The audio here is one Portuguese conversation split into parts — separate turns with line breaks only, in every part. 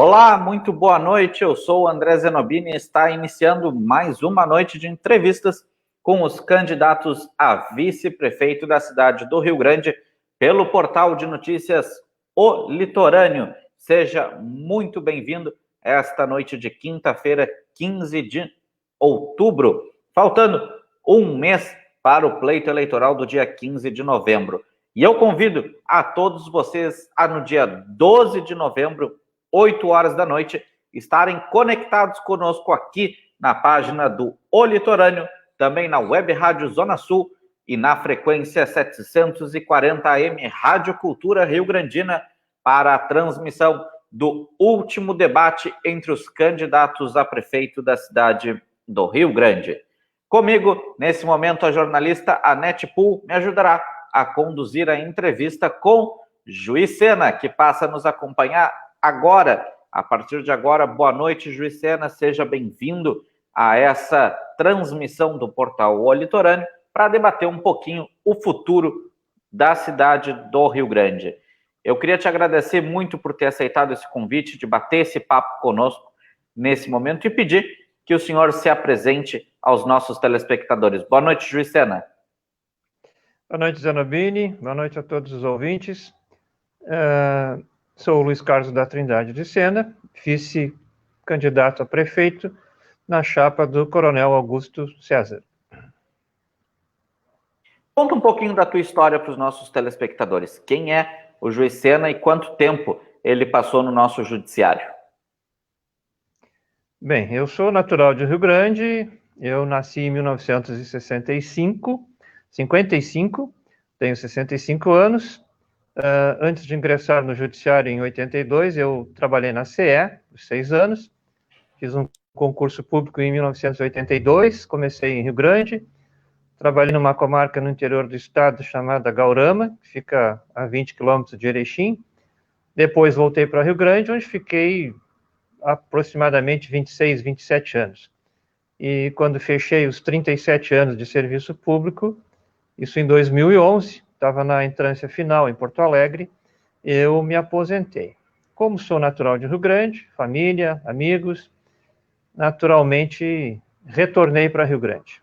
Olá, muito boa noite. Eu sou o André Zenobini e está iniciando mais uma noite de entrevistas com os candidatos a vice-prefeito da cidade do Rio Grande pelo portal de notícias O Litorâneo. Seja muito bem-vindo esta noite de quinta-feira, 15 de outubro, faltando um mês para o pleito eleitoral do dia 15 de novembro. E eu convido a todos vocês a, no dia 12 de novembro, 8 horas da noite, estarem conectados conosco aqui na página do O Litorâneo, também na Web Rádio Zona Sul e na frequência 740 AM Rádio Cultura Rio Grandina para a transmissão do último debate entre os candidatos a prefeito da cidade do Rio Grande. Comigo, nesse momento, a jornalista Anete Pool me ajudará a conduzir a entrevista com Juiz Sena, que passa a nos acompanhar agora, a partir de agora. Boa noite, Juiz Sena, seja bem-vindo a essa transmissão do portal O Litorâneo para debater um pouquinho o futuro da cidade do Rio Grande. Eu queria te agradecer muito por ter aceitado esse convite, de bater esse papo conosco nesse momento e pedir que o senhor se apresente aos nossos telespectadores. Boa noite, Juiz Sena.
Boa noite, Zenobini. Boa noite a todos os ouvintes. Sou o Luiz Carlos da Trindade de Sena, vice-candidato a prefeito na chapa do Coronel Augusto César.
Conta um pouquinho da tua história para os nossos telespectadores. Quem é o Juiz Sena e quanto tempo ele passou no nosso judiciário?
Bem, eu sou natural de Rio Grande, eu nasci em 1955, tenho 65 anos. Antes de ingressar no judiciário em 82, eu trabalhei na CE por 6 anos, fiz um concurso público em 1982, comecei em Rio Grande, trabalhei numa comarca no interior do estado chamada Gaurama, que fica a 20 quilômetros de Erechim. Depois voltei para Rio Grande, onde fiquei aproximadamente 26, 27 anos. E quando fechei os 37 anos de serviço público, isso em 2011, estava na entrância final em Porto Alegre, eu me aposentei. Como sou natural de Rio Grande, família, amigos, naturalmente retornei para Rio Grande.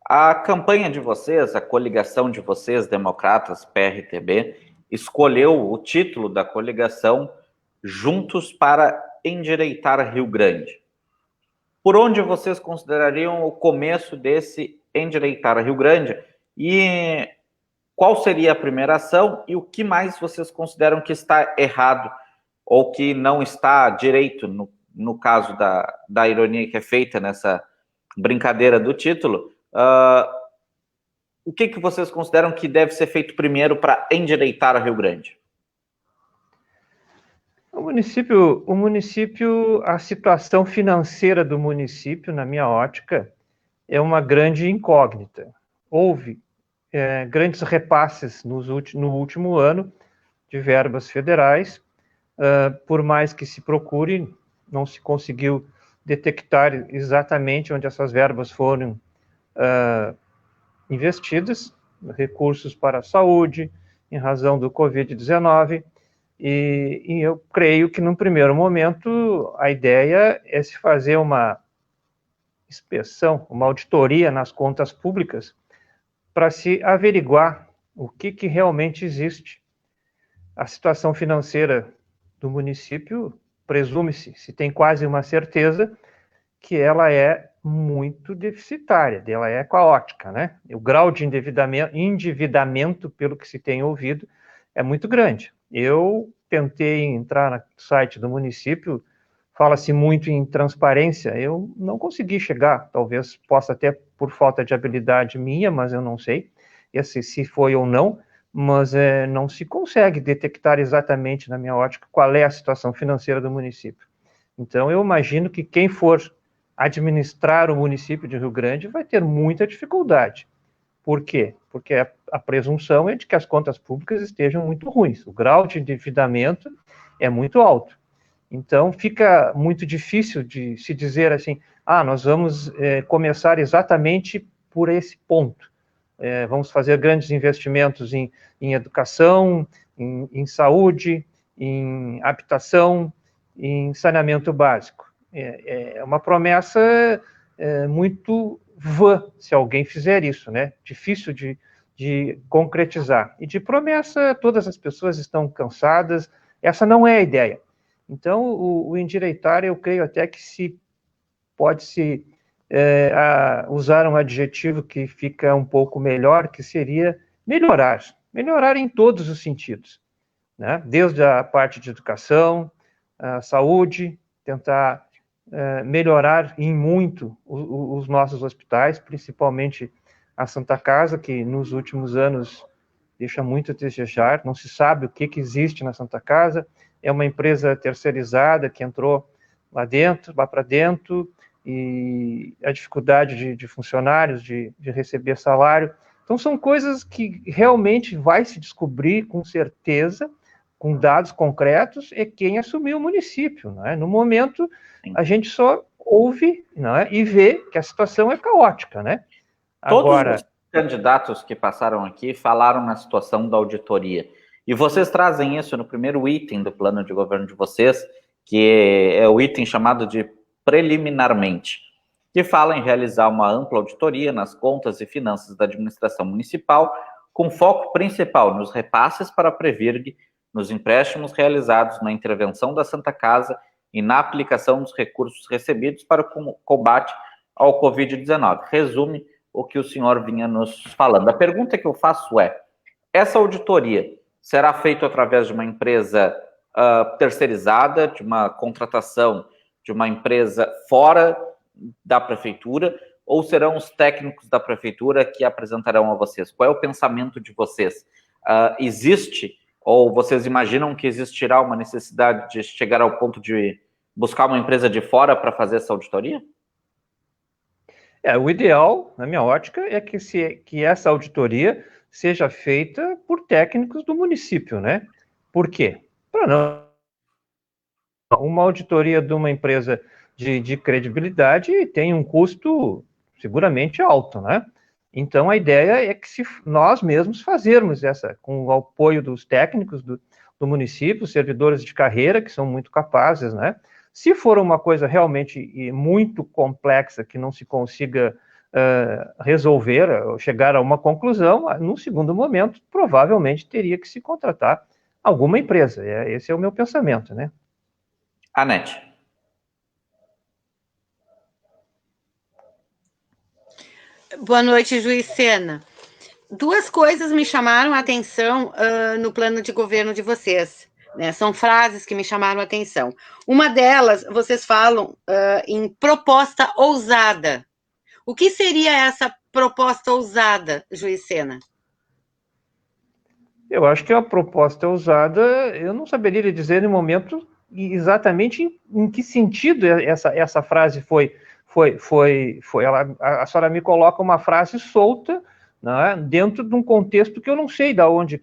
A campanha de vocês, a coligação de vocês, Democratas, PRTB, escolheu o título da coligação Juntos para Endireitar Rio Grande. Por onde vocês considerariam o começo desse Endireitar Rio Grande? E qual seria a primeira ação e o que mais vocês consideram que está errado ou que não está direito, no caso da ironia que é feita nessa brincadeira do título? O que vocês consideram que deve ser feito primeiro para endireitar Rio Grande?
O município, a situação financeira do município, na minha ótica, é uma grande incógnita. Houve grandes repasses no último ano de verbas federais, por mais que se procure, não se conseguiu detectar exatamente onde essas verbas foram investidas, recursos para a saúde, em razão do Covid-19, e eu creio que, num primeiro momento, a ideia é se fazer uma inspeção, uma auditoria nas contas públicas, para se averiguar o que realmente existe. A situação financeira do município, presume-se, se tem quase uma certeza, que ela é muito deficitária, ela é caótica, né? O grau de endividamento, pelo que se tem ouvido, é muito grande. Eu tentei entrar no site do município, fala-se muito em transparência, eu não consegui chegar, talvez possa até por falta de habilidade minha, mas eu não sei se foi ou não, mas não se consegue detectar exatamente, na minha ótica, qual é a situação financeira do município. Então, eu imagino que quem for administrar o município de Rio Grande vai ter muita dificuldade. Por quê? Porque a presunção é de que as contas públicas estejam muito ruins, o grau de endividamento é muito alto. Então, fica muito difícil de se dizer assim, nós vamos começar exatamente por esse ponto. Vamos fazer grandes investimentos em educação, em saúde, em habitação, em saneamento básico. É uma promessa muito vã, se alguém fizer isso, né? Difícil de concretizar. E de promessa, todas as pessoas estão cansadas, essa não é a ideia. Então, o endireitar, eu creio até que pode-se usar um adjetivo que fica um pouco melhor, que seria melhorar em todos os sentidos, né? Desde a parte de educação, a saúde, tentar melhorar em muito os nossos hospitais, principalmente a Santa Casa, que nos últimos anos deixa muito a desejar, não se sabe o que existe na Santa Casa, é uma empresa terceirizada que entrou lá para dentro, e a dificuldade de funcionários de receber salário. Então, são coisas que realmente vai se descobrir com certeza, com dados concretos, é quem assumiu o município, não é? No momento, a gente só ouve, não é? E vê que a situação é caótica, né?
Agora, todos os candidatos que passaram aqui falaram na situação da auditoria. E vocês trazem isso no primeiro item do plano de governo de vocês, que é o item chamado de preliminarmente, que fala em realizar uma ampla auditoria nas contas e finanças da administração municipal, com foco principal nos repasses para a Previrg, nos empréstimos realizados na intervenção da Santa Casa e na aplicação dos recursos recebidos para o combate ao Covid-19. Resume o que o senhor vinha nos falando. A pergunta que eu faço é, essa auditoria será feita através de uma empresa terceirizada, de uma contratação de uma empresa fora da prefeitura, ou serão os técnicos da prefeitura que apresentarão a vocês? Qual é o pensamento de vocês? Existe, ou vocês imaginam que existirá uma necessidade de chegar ao ponto de buscar uma empresa de fora para fazer essa auditoria?
O ideal, na minha ótica, é que essa auditoria seja feita por técnicos do município, né? Por quê? Para não... Uma auditoria de uma empresa de credibilidade tem um custo seguramente alto, né? Então, a ideia é que se nós mesmos fazermos com o apoio dos técnicos do município, servidores de carreira, que são muito capazes, né? Se for uma coisa realmente muito complexa, que não se consiga resolver, chegar a uma conclusão, no segundo momento, provavelmente teria que se contratar alguma empresa. Esse é o meu pensamento, né?
Anete.
Boa noite, Juiz Sena. Duas coisas me chamaram a atenção no plano de governo de vocês, né? São frases que me chamaram a atenção. Uma delas, vocês falam em proposta ousada. O que seria essa proposta ousada, Juiz Sena?
Eu acho que a proposta ousada, eu não saberia lhe dizer no momento exatamente em que sentido essa frase foi a senhora me coloca uma frase solta, né, dentro de um contexto que eu não sei de onde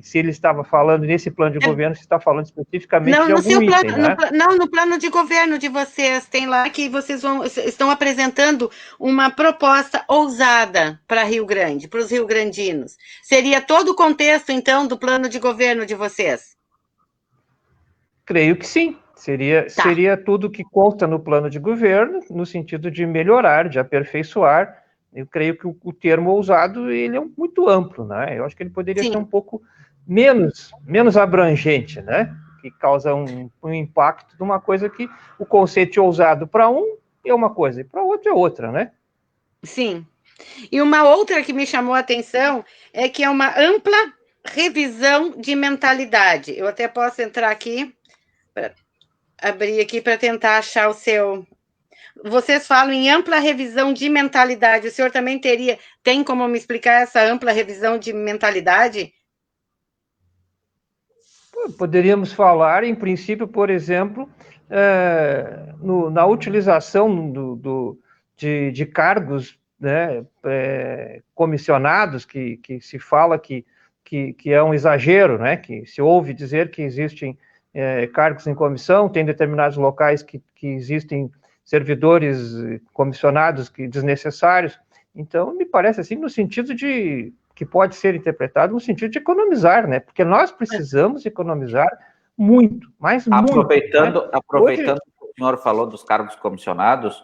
se ele estava falando nesse plano de governo, se está falando especificamente de algum item, né?
Não, no plano de governo de vocês, tem lá que vocês estão apresentando uma proposta ousada para Rio Grande, para os riograndinos. Seria todo o contexto, então, do plano de governo de vocês?
Creio que sim. Seria tudo que consta no plano de governo, no sentido de melhorar, de aperfeiçoar. Eu creio que o termo ousado, ele é muito amplo, né? Eu acho que ele poderia ser um pouco menos abrangente, né? Que causa um impacto de uma coisa que o conceito de ousado para um é uma coisa e para outro é outra, né?
Sim. E uma outra que me chamou a atenção é que é uma ampla revisão de mentalidade. Eu até posso entrar aqui, abrir aqui para tentar achar o seu... Vocês falam em ampla revisão de mentalidade. O senhor também tem como me explicar essa ampla revisão de mentalidade?
Poderíamos falar, em princípio, por exemplo, na utilização de cargos, né, comissionados, que se fala que é um exagero, né, que se ouve dizer que existem cargos em comissão, tem determinados locais que existem servidores comissionados desnecessários. Então, me parece assim, no sentido que pode ser interpretado no sentido de economizar, né? Porque nós precisamos economizar muito, mas muito.
Aproveitando,
Né?
aproveitando que o senhor falou dos cargos comissionados,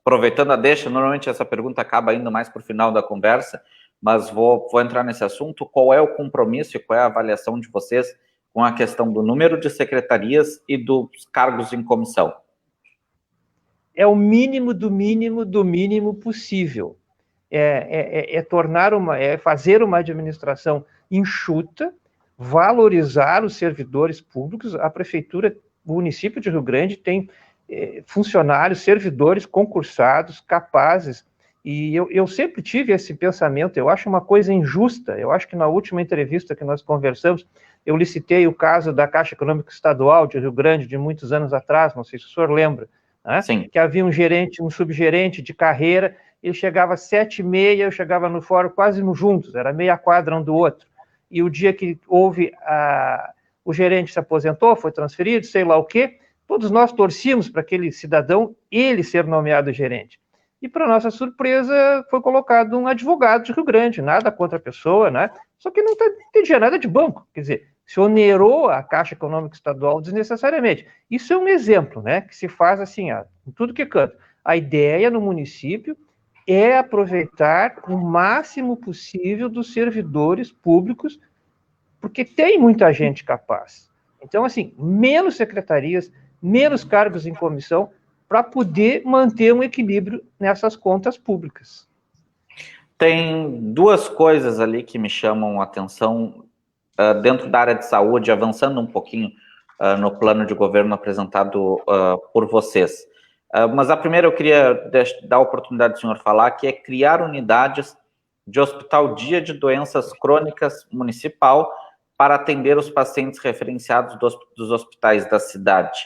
aproveitando a deixa, normalmente essa pergunta acaba indo mais para o final da conversa, mas vou entrar nesse assunto. Qual é o compromisso e qual é a avaliação de vocês com a questão do número de secretarias e dos cargos em comissão?
É o mínimo do mínimo do mínimo possível. Fazer uma administração enxuta, valorizar os servidores públicos. A prefeitura, o município de Rio Grande tem funcionários, servidores concursados, capazes, e eu sempre tive esse pensamento. Eu acho uma coisa injusta. Eu acho que na última entrevista que nós conversamos, eu licitei o caso da Caixa Econômica Estadual de Rio Grande, de muitos anos atrás, não sei se o senhor lembra, né?
Sim.
Que havia um gerente, um subgerente de carreira, ele chegava às 7h30, eu chegava no fórum quase juntos, era meia quadra um do outro. E o dia que houve o gerente se aposentou, foi transferido, sei lá o quê, todos nós torcíamos para aquele cidadão, ele ser nomeado gerente. E, para nossa surpresa, foi colocado um advogado de Rio Grande, nada contra a pessoa, né? Só que não entendia nada de banco, quer dizer, se onerou a Caixa Econômica Estadual desnecessariamente. Isso é um exemplo, né, que se faz assim, em tudo que canta. A ideia no município é aproveitar o máximo possível dos servidores públicos, porque tem muita gente capaz. Então, assim, menos secretarias, menos cargos em comissão, para poder manter um equilíbrio nessas contas públicas.
Tem duas coisas ali que me chamam a atenção dentro da área de saúde, avançando um pouquinho no plano de governo apresentado por vocês. Mas a primeira eu queria dar a oportunidade do senhor falar, que é criar unidades de hospital dia de doenças crônicas municipal para atender os pacientes referenciados dos hospitais da cidade.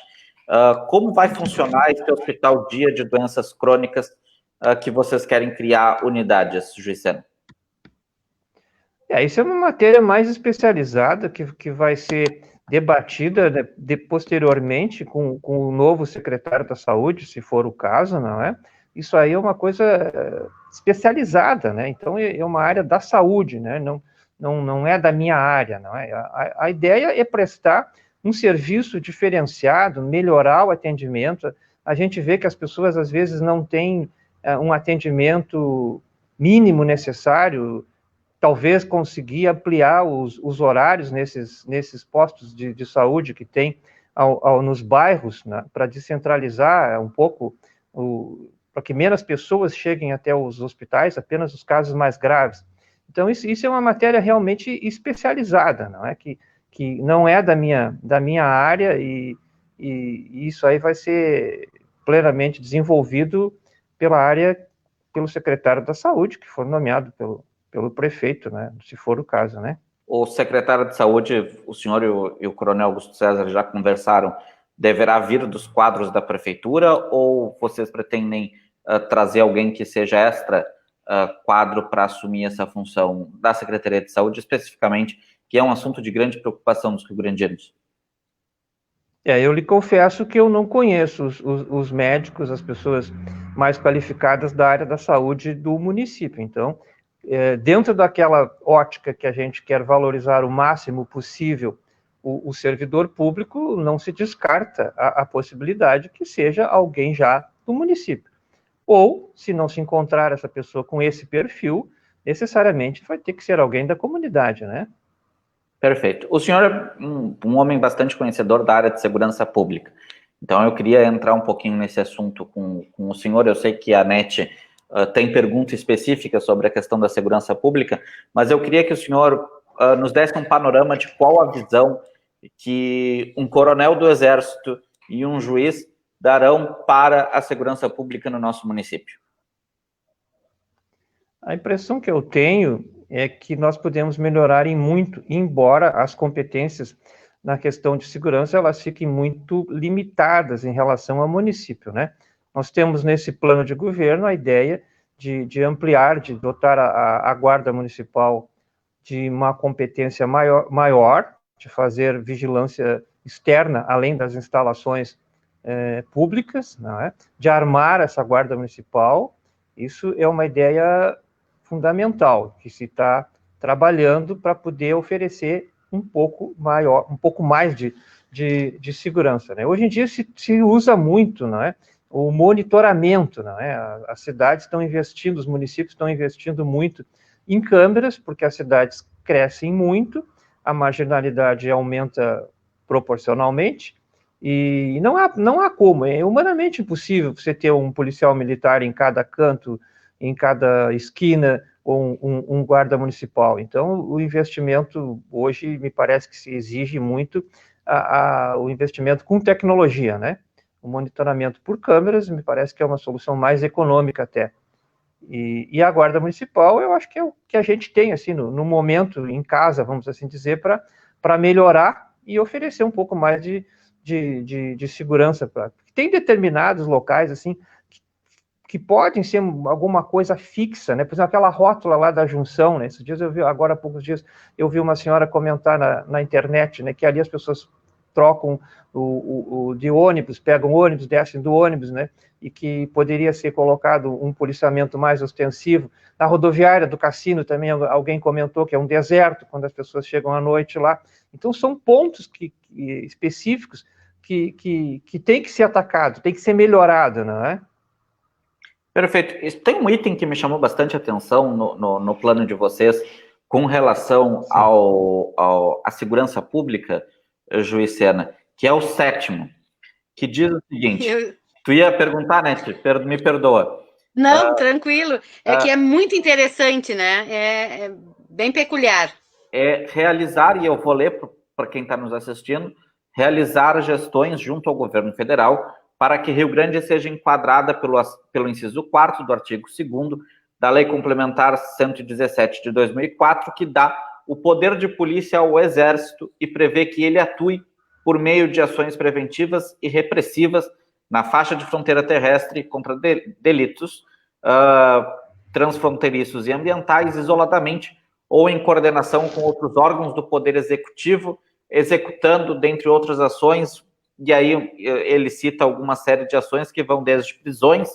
Como vai funcionar esse hospital dia de doenças crônicas que vocês querem criar unidades, Juiz Sena?
Isso é uma matéria mais especializada que vai ser debatida, né, posteriormente com o novo secretário da Saúde, se for o caso, não é? Isso aí é uma coisa especializada, né? Então é uma área da saúde, né? Não é da minha área, não é? A ideia é prestar um serviço diferenciado, melhorar o atendimento. A gente vê que as pessoas às vezes não têm um atendimento mínimo necessário. Talvez conseguir ampliar os horários nesses postos de saúde que tem nos bairros, né, para descentralizar um pouco, para que menos pessoas cheguem até os hospitais, apenas os casos mais graves. Então, isso é uma matéria realmente especializada, não é? Que não é da minha área, e isso aí vai ser plenamente desenvolvido pelo secretário da Saúde, que for nomeado pelo prefeito, né, se for o caso, né?
O secretário de Saúde, o senhor e o coronel Augusto César já conversaram, deverá vir dos quadros da prefeitura ou vocês pretendem trazer alguém que seja extra quadro para assumir essa função da Secretaria de Saúde, especificamente, que é um assunto de grande preocupação dos rio-grandinos?
Eu lhe confesso que eu não conheço os médicos, as pessoas mais qualificadas da área da saúde do município. Então, dentro daquela ótica que a gente quer valorizar o máximo possível o servidor público, não se descarta a possibilidade que seja alguém já do município. Ou, se não se encontrar essa pessoa com esse perfil, necessariamente vai ter que ser alguém da comunidade, né?
Perfeito. O senhor é um homem bastante conhecedor da área de segurança pública. Então, eu queria entrar um pouquinho nesse assunto com o senhor. Eu sei que a NET tem pergunta específica sobre a questão da segurança pública, mas eu queria que o senhor nos desse um panorama de qual a visão que um coronel do Exército e um juiz darão para a segurança pública no nosso município.
A impressão que eu tenho é que nós podemos melhorar em muito, embora as competências na questão de segurança elas fiquem muito limitadas em relação ao município, né? Nós temos nesse plano de governo a ideia de ampliar, de dotar a Guarda Municipal de uma competência maior, de fazer vigilância externa, além das instalações públicas, não é? De armar essa Guarda Municipal. Isso é uma ideia fundamental, que se está trabalhando para poder oferecer um pouco maior, um pouco mais de segurança, né? Hoje em dia se usa muito, não é? O monitoramento, não é? As cidades estão investindo, os municípios estão investindo muito em câmeras, porque as cidades crescem muito, a marginalidade aumenta proporcionalmente, e não há como, é humanamente impossível você ter um policial militar em cada canto, em cada esquina, ou um guarda municipal. Então, o investimento hoje me parece que se exige muito o investimento com tecnologia, né? O monitoramento por câmeras me parece que é uma solução mais econômica até. E a guarda municipal, eu acho que é o que a gente tem, assim, no momento, em casa, vamos assim dizer, para melhorar e oferecer um pouco mais de segurança. Tem determinados locais, assim, que podem ser alguma coisa fixa, né? Por exemplo, aquela rótula lá da junção, né? Esses dias agora há poucos dias, eu vi uma senhora comentar na internet, né? Que ali as pessoas trocam de ônibus, pegam ônibus, descem do ônibus, né? E que poderia ser colocado um policiamento mais ostensivo. Na rodoviária do Cassino também alguém comentou que é um deserto quando as pessoas chegam à noite lá. Então são pontos específicos que tem que ser atacado, tem que ser melhorado, não é?
Perfeito. Tem um item que me chamou bastante atenção no plano de vocês com relação à segurança pública, Juiz Sena, que é o 7º, que diz o seguinte, tu ia perguntar, né? Me perdoa.
Não, tranquilo. É que é muito interessante, né? É bem peculiar.
É realizar, e eu vou ler para quem está nos assistindo, realizar gestões junto ao governo federal para que Rio Grande seja enquadrada pelo inciso 4º do artigo 2º da Lei Complementar 117 de 2004, que dá o poder de polícia ao Exército e prevê que ele atue por meio de ações preventivas e repressivas na faixa de fronteira terrestre contra delitos transfronteiriços e ambientais, isoladamente ou em coordenação com outros órgãos do Poder Executivo, executando, dentre outras ações, e aí ele cita alguma série de ações que vão desde prisões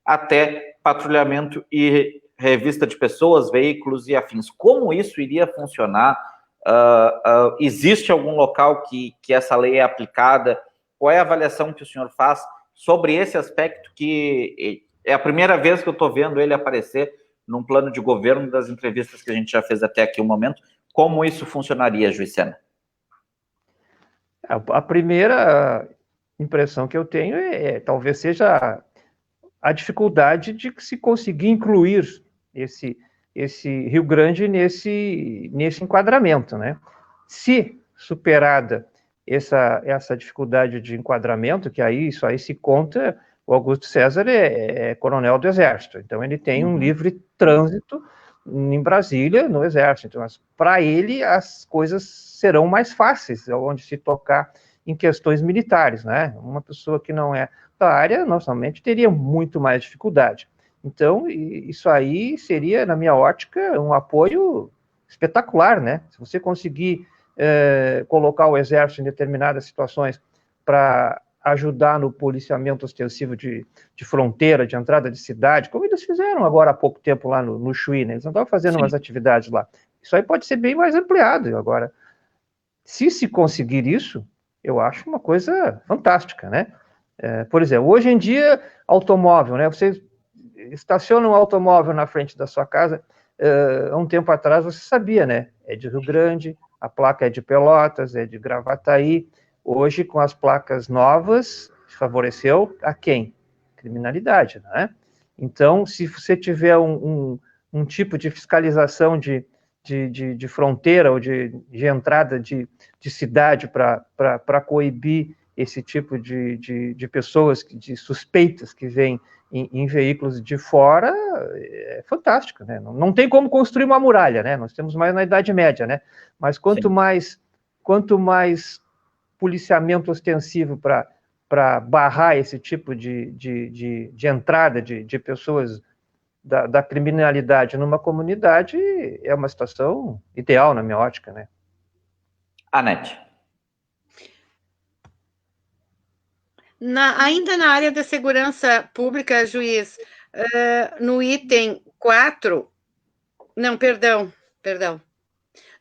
até patrulhamento e revista de pessoas, veículos e afins. Como isso iria funcionar? Existe algum local que essa lei é aplicada? Qual é a avaliação que o senhor faz sobre esse aspecto, que é a primeira vez que eu estou vendo ele aparecer num plano de governo das entrevistas que a gente já fez até aqui um momento? Como isso funcionaria, Juiz Sena?
A primeira impressão que eu tenho talvez seja a dificuldade de se conseguir incluir esse Rio Grande nesse enquadramento, né? Se superada essa dificuldade de enquadramento, que isso aí se conta, o Augusto César é coronel do Exército, então ele tem um livre trânsito em Brasília, no Exército. Então, para ele, as coisas serão mais fáceis, onde se tocar em questões militares, né? Uma pessoa que não é da área, normalmente, teria muito mais dificuldade. Então, isso aí seria, na minha ótica, um apoio espetacular, né? Se você conseguir colocar o Exército em determinadas situações para ajudar no policiamento ostensivo de fronteira, de entrada de cidade, como eles fizeram agora há pouco tempo lá no Chuí, né? Eles não estavam fazendo umas atividades lá. Isso aí pode ser bem mais ampliado. Agora, se conseguir isso, eu acho uma coisa fantástica, né? Por exemplo, hoje em dia, automóvel, né? Você estaciona um automóvel na frente da sua casa, há um tempo atrás você sabia, né? É de Rio Grande, a placa é de Pelotas, é de Gravataí. Hoje, com as placas novas, favoreceu a quem? Criminalidade, né? Então, se você tiver um tipo de fiscalização de fronteira ou de entrada de cidade para coibir esse tipo de pessoas, de suspeitas que vêm em veículos de fora, é fantástico, né? Não tem como construir uma muralha, né? Nós temos mais na Idade Média, né? Mas quanto mais policiamento ostensivo para barrar esse tipo de entrada de pessoas da criminalidade numa comunidade, é uma situação ideal, na minha ótica, né?
Anete. Ainda na área da segurança pública, juiz, no item 4, não, perdão,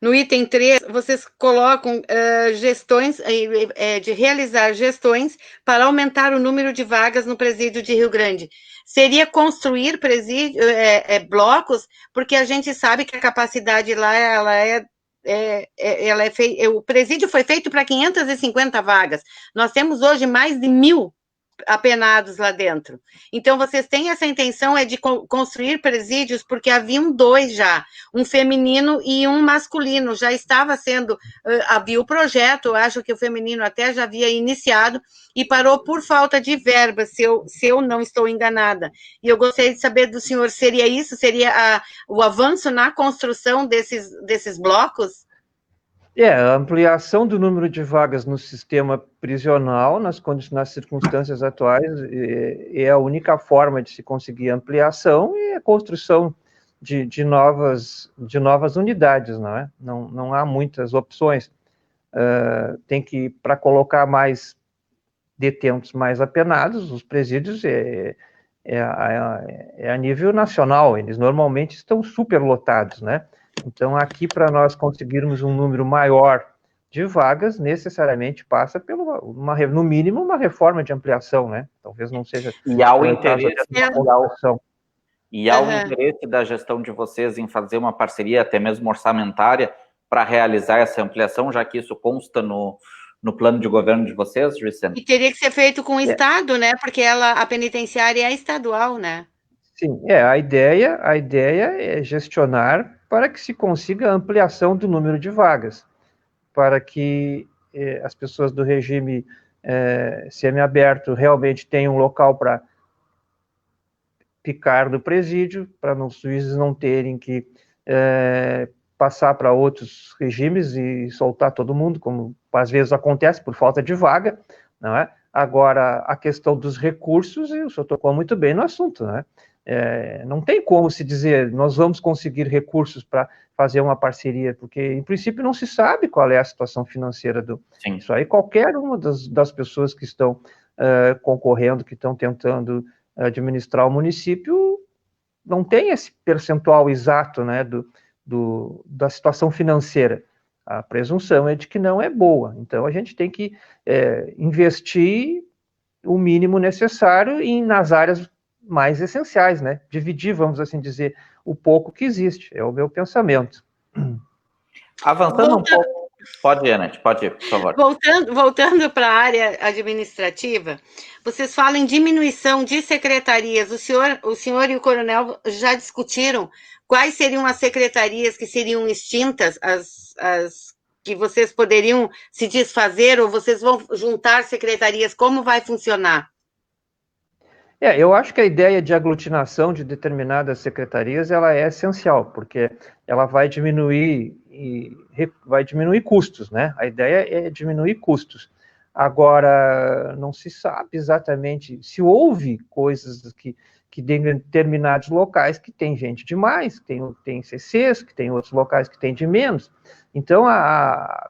no item 3, vocês colocam gestões, de realizar gestões para aumentar o número de vagas no presídio de Rio Grande. Seria construir presídio, blocos, porque a gente sabe que a capacidade lá, o presídio foi feito para 550 vagas. Nós temos hoje mais de 1.000 apenados lá dentro. Então, vocês têm essa intenção de construir presídios, porque haviam 2 já, um feminino e um masculino, já estava sendo, havia o projeto, acho que o feminino até já havia iniciado, e parou por falta de verba, se eu não estou enganada. E eu gostaria de saber do senhor, seria isso? Seria o avanço na construção desses blocos?
A ampliação do número de vagas no sistema prisional, nas circunstâncias atuais, é a única forma de se conseguir ampliação e a construção de novas unidades, não é? Não há muitas opções. Tem que, para colocar mais detentos mais apenados, os presídios a nível nacional, eles normalmente estão superlotados, né? Então, aqui, para nós conseguirmos um número maior de vagas, necessariamente passa no mínimo, uma reforma de ampliação, né? Talvez não seja...
E há o interesse da gestão de vocês em fazer uma parceria, até mesmo orçamentária, para realizar essa ampliação, já que isso consta no plano de governo de vocês, Vicente?
E teria que ser feito com o Estado, né? Porque a penitenciária é estadual, né?
Sim, a ideia é gestionar para que se consiga a ampliação do número de vagas, para que as pessoas do regime semiaberto realmente tenham um local para ficar no presídio, para os juízes não terem que passar para outros regimes e soltar todo mundo, como às vezes acontece por falta de vaga, não é? Agora, a questão dos recursos, o senhor tocou muito bem no assunto, né? Não tem como se dizer, nós vamos conseguir recursos para fazer uma parceria, porque, em princípio, não se sabe qual é a situação financeira
Sim.
Isso aí, qualquer uma das pessoas que estão concorrendo, que estão tentando administrar o município, não tem esse percentual exato, né, da situação financeira. A presunção é de que não é boa. Então, a gente tem que investir o mínimo necessário nas áreas mais essenciais, né? Dividir, vamos assim dizer, o pouco que existe. É o meu pensamento.
Avançando um pouco... Pode ir, Anete, pode ir, por favor.
Voltando para a área administrativa, vocês falam em diminuição de secretarias. O senhor e o coronel já discutiram quais seriam as secretarias que seriam extintas, as que vocês poderiam se desfazer, ou vocês vão juntar secretarias? Como vai funcionar?
Eu acho que a ideia de aglutinação de determinadas secretarias ela é essencial, porque ela vai diminuir custos, né? A ideia é diminuir custos. Agora, não se sabe exatamente se houve coisas que em determinados locais que tem gente demais, tem CCs, que tem outros locais que tem de menos. Então,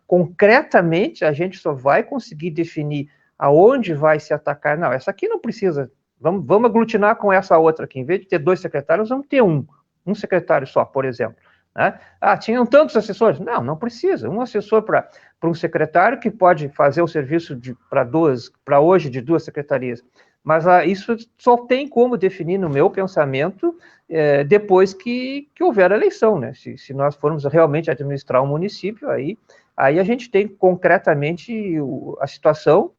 concretamente, a gente só vai conseguir definir aonde vai se atacar. Não, essa aqui não precisa... Vamos aglutinar com essa outra aqui. Em vez de ter 2 secretários, vamos ter um secretário só, por exemplo. Né? Tinham tantos assessores? Não precisa. Um assessor para um secretário que pode fazer o serviço para hoje de 2 secretarias. Mas isso só tem como definir, no meu pensamento, depois que houver a eleição. Né? Se nós formos realmente administrar um município, aí a gente tem concretamente a situação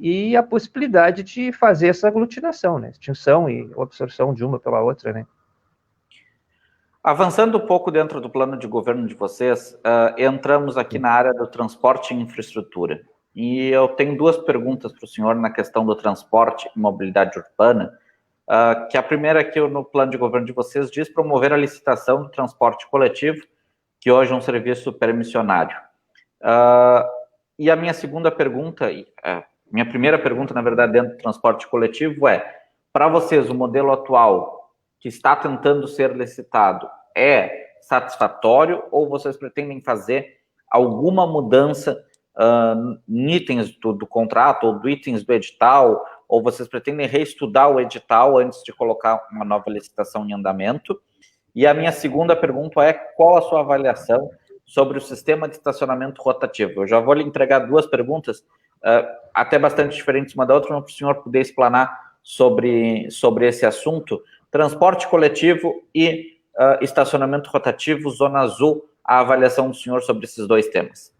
e a possibilidade de fazer essa aglutinação, né? Extinção e absorção de uma pela outra, né?
Avançando um pouco dentro do plano de governo de vocês, entramos aqui na área do transporte e infraestrutura. E eu tenho 2 perguntas para o senhor na questão do transporte e mobilidade urbana, que a primeira aqui no plano de governo de vocês diz promover a licitação do transporte coletivo, que hoje é um serviço permissionário. E a minha segunda pergunta... Minha primeira pergunta, na verdade, dentro do transporte coletivo para vocês, o modelo atual que está tentando ser licitado é satisfatório ou vocês pretendem fazer alguma mudança em itens do contrato ou do itens do edital, ou vocês pretendem reestudar o edital antes de colocar uma nova licitação em andamento? E a minha segunda pergunta qual a sua avaliação sobre o sistema de estacionamento rotativo. Eu já vou lhe entregar duas perguntas, até bastante diferentes uma da outra, para o senhor poder explanar sobre esse assunto. Transporte coletivo e estacionamento rotativo, Zona Azul, a avaliação do senhor sobre esses dois temas.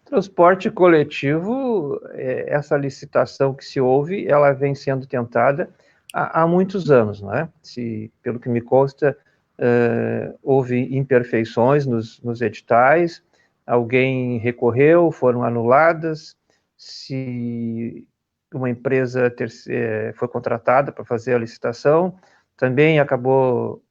Transporte coletivo, essa licitação que se houve, ela vem sendo tentada há muitos anos, não é? Pelo que me consta, houve imperfeições nos editais, alguém recorreu, foram anuladas, se uma empresa foi contratada para fazer a licitação, também acabou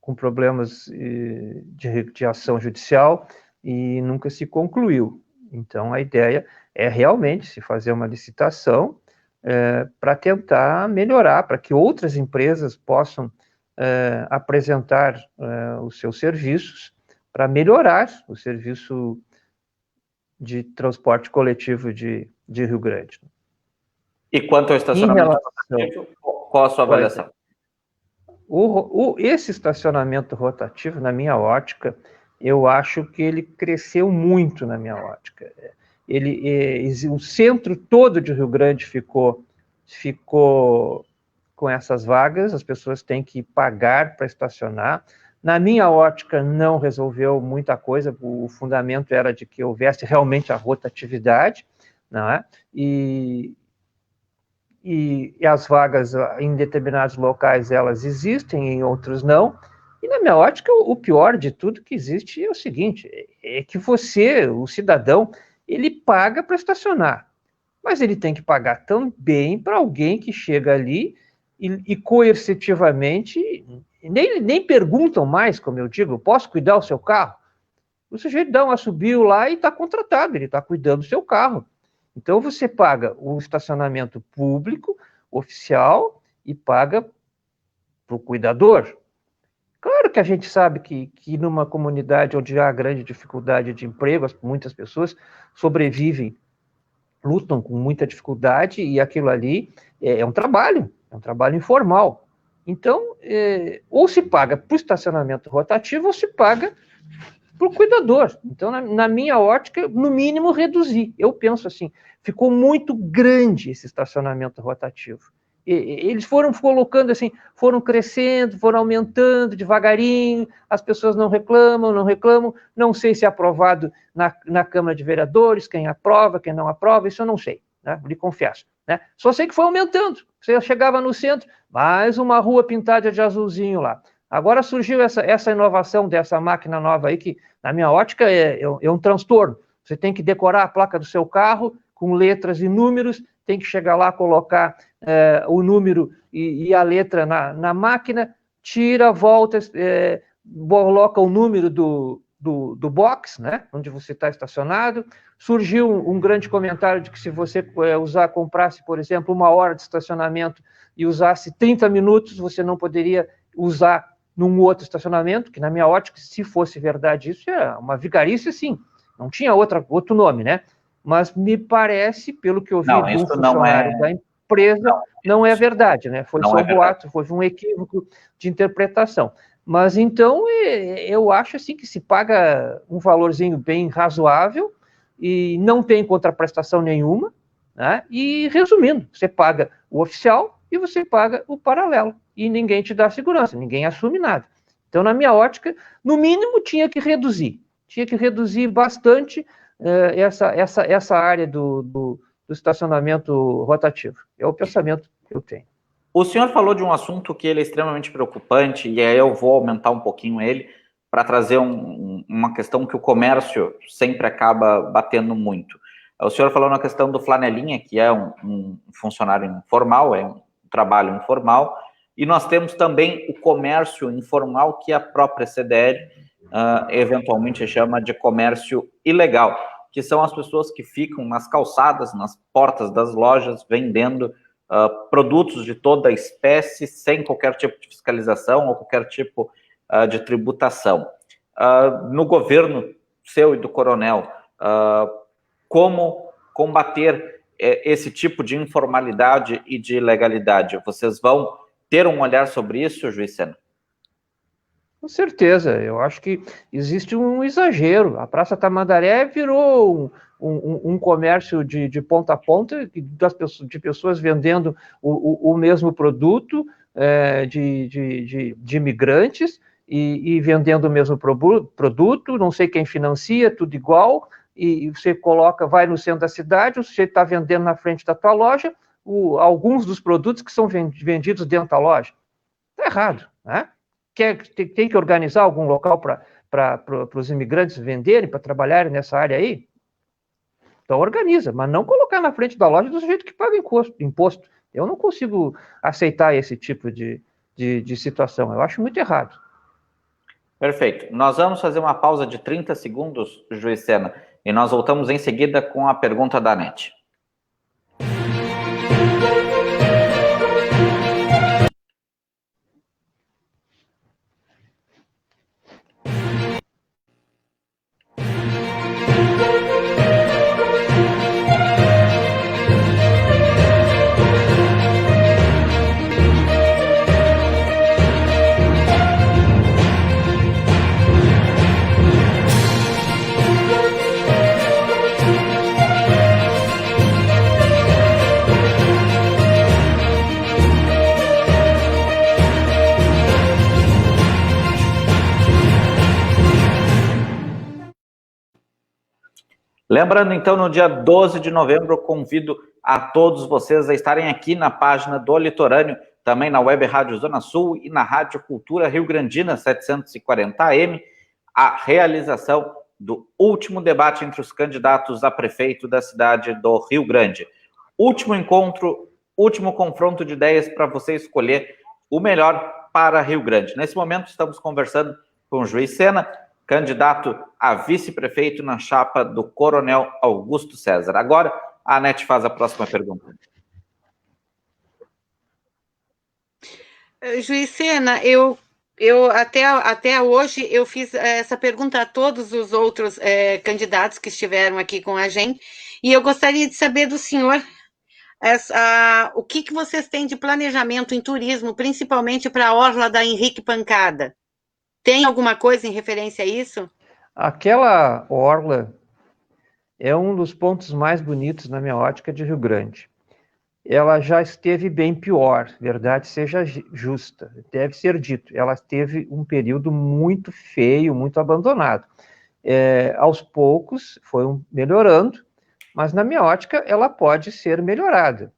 com problemas de ação judicial e nunca se concluiu. Então, a ideia é realmente se fazer uma licitação para tentar melhorar, para que outras empresas possam apresentar os seus serviços para melhorar o serviço de transporte coletivo de Rio Grande.
E quanto ao estacionamento rotativo, qual a sua avaliação?
Esse estacionamento rotativo, na minha ótica, eu acho que ele cresceu muito na minha ótica. O centro todo de Rio Grande ficou com essas vagas, as pessoas têm que pagar para estacionar. Na minha ótica, não resolveu muita coisa, o fundamento era de que houvesse realmente a rotatividade, não é? E as vagas em determinados locais, elas existem, em outros não. E na minha ótica, o pior de tudo que existe é o seguinte, é que você, o cidadão, ele paga para estacionar, mas ele tem que pagar também para alguém que chega ali e coercitivamente, nem perguntam mais, como eu digo, posso cuidar do seu carro? O sujeito dá um assobio lá e está contratado, ele está cuidando do seu carro. Então, você paga o estacionamento público, oficial, e paga para o cuidador. Claro que a gente sabe que numa comunidade onde há grande dificuldade de emprego, muitas pessoas sobrevivem, lutam com muita dificuldade, e aquilo ali é um trabalho informal. Então, ou se paga para o estacionamento rotativo, ou se paga para o cuidador. Então, na minha ótica, no mínimo, reduzir. Eu penso assim, ficou muito grande esse estacionamento rotativo. Eles foram colocando assim, foram crescendo, foram aumentando devagarinho, as pessoas não reclamam, não sei se é aprovado na Câmara de Vereadores, quem aprova, quem não aprova, isso eu não sei, né? Lhe confesso. Né? Só sei que foi aumentando. Você chegava no centro, mais uma rua pintada de azulzinho lá. Agora surgiu essa inovação dessa máquina nova aí, que, na minha ótica, é um transtorno. Você tem que decorar a placa do seu carro com letras e números, tem que chegar lá, colocar o número e a letra na máquina, tira, volta, coloca o número do box, né, onde você está estacionado. Surgiu um grande comentário de que se você comprasse, por exemplo, 1 hora de estacionamento e usasse 30 minutos, você não poderia usar num outro estacionamento, que na minha ótica, se fosse verdade isso, é uma vigarice, sim. Não tinha outro nome, né? Mas me parece, pelo que eu vi de um funcionário da empresa, não é verdade, né? Foi só um boato, foi um equívoco de interpretação. Mas então, eu acho assim que se paga um valorzinho bem razoável e não tem contraprestação nenhuma, né? E, resumindo, você paga o oficial e você paga o paralelo. E ninguém te dá segurança, ninguém assume nada. Então, na minha ótica, no mínimo, tinha que reduzir bastante essa área do estacionamento rotativo. É o pensamento que eu tenho.
O senhor falou de um assunto que ele é extremamente preocupante, e aí eu vou aumentar um pouquinho ele, para trazer uma questão que o comércio sempre acaba batendo muito. O senhor falou na questão do flanelinha, que é um funcionário informal, é um trabalho informal, e nós temos também o comércio informal, que a própria CDL eventualmente chama de comércio ilegal, que são as pessoas que ficam nas calçadas, nas portas das lojas, vendendo produtos de toda espécie, sem qualquer tipo de fiscalização ou qualquer tipo de tributação. No governo seu e do coronel, como combater esse tipo de informalidade e de ilegalidade? Vocês vão ter um olhar sobre isso, juiz Sena?
Com certeza, eu acho que existe um exagero. A Praça Tamandaré virou um comércio de ponta a ponta, de pessoas vendendo o mesmo produto, de imigrantes, e vendendo o mesmo produto, não sei quem financia, tudo igual, e você vai no centro da cidade, o sujeito está vendendo na frente da tua loja alguns dos produtos que são vendidos dentro da loja. Está errado, né? Tem que organizar algum local para os imigrantes venderem, para trabalharem nessa área aí? Então organiza, mas não colocar na frente da loja do sujeito que paga imposto. Eu não consigo aceitar esse tipo de situação. Eu acho muito errado.
Perfeito. Nós vamos fazer uma pausa de 30 segundos, Juiz Sena, e nós voltamos em seguida com a pergunta da NET. Lembrando, então, no dia 12 de novembro, eu convido a todos vocês a estarem aqui na página do Litorâneo, também na Web Rádio Zona Sul e na Rádio Cultura Rio Grandina 740 AM, a realização do último debate entre os candidatos a prefeito da cidade do Rio Grande. Último encontro, último confronto de ideias para você escolher o melhor para Rio Grande. Nesse momento, estamos conversando com o Juiz Sena, candidato a vice-prefeito na chapa do Coronel Augusto César. Agora, a Anete faz a próxima pergunta.
Juiz Sena, eu até hoje eu fiz essa pergunta a todos os outros candidatos que estiveram aqui com a gente, e eu gostaria de saber do senhor o que vocês têm de planejamento em turismo, principalmente para a orla da Henrique Pancada. Tem alguma coisa em referência a isso?
Aquela orla é um dos pontos mais bonitos na minha ótica de Rio Grande. Ela já esteve bem pior, verdade seja justa, deve ser dito. Ela teve um período muito feio, muito abandonado. Aos poucos foi melhorando, mas na minha ótica ela pode ser melhorada.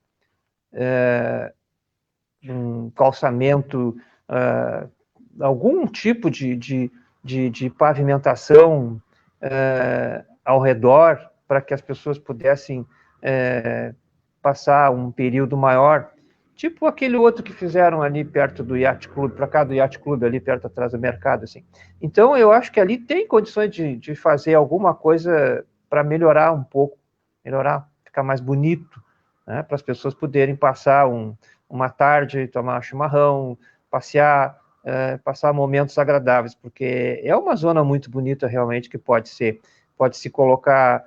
Um calçamento, algum tipo de pavimentação ao redor, para que as pessoas pudessem passar um período maior, tipo aquele outro que fizeram ali perto do Yacht Club, para cá do Yacht Club, ali perto atrás do mercado, assim. Então, eu acho que ali tem condições de fazer alguma coisa para melhorar um pouco, ficar mais bonito, né, para as pessoas poderem passar uma tarde, tomar chimarrão, passear, passar momentos agradáveis, porque é uma zona muito bonita realmente, que pode se colocar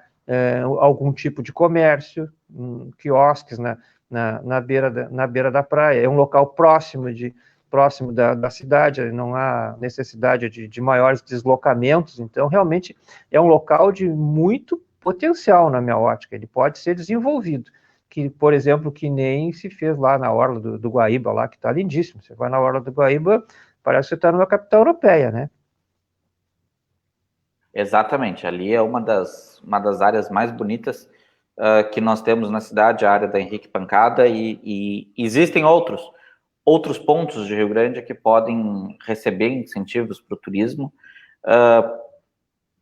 algum tipo de comércio, quiosques na beira da praia. É um local próximo da cidade, não há necessidade de maiores deslocamentos, então realmente é um local de muito potencial na minha ótica, ele pode ser desenvolvido, que, por exemplo, que nem se fez lá na orla do Guaíba, lá, que está lindíssimo. Você vai na orla do Guaíba, parece que você está numa capital europeia, né?
Exatamente, ali é uma das áreas mais bonitas que nós temos na cidade, a área da Henrique Pancada, e existem outros pontos de Rio Grande que podem receber incentivos para o turismo,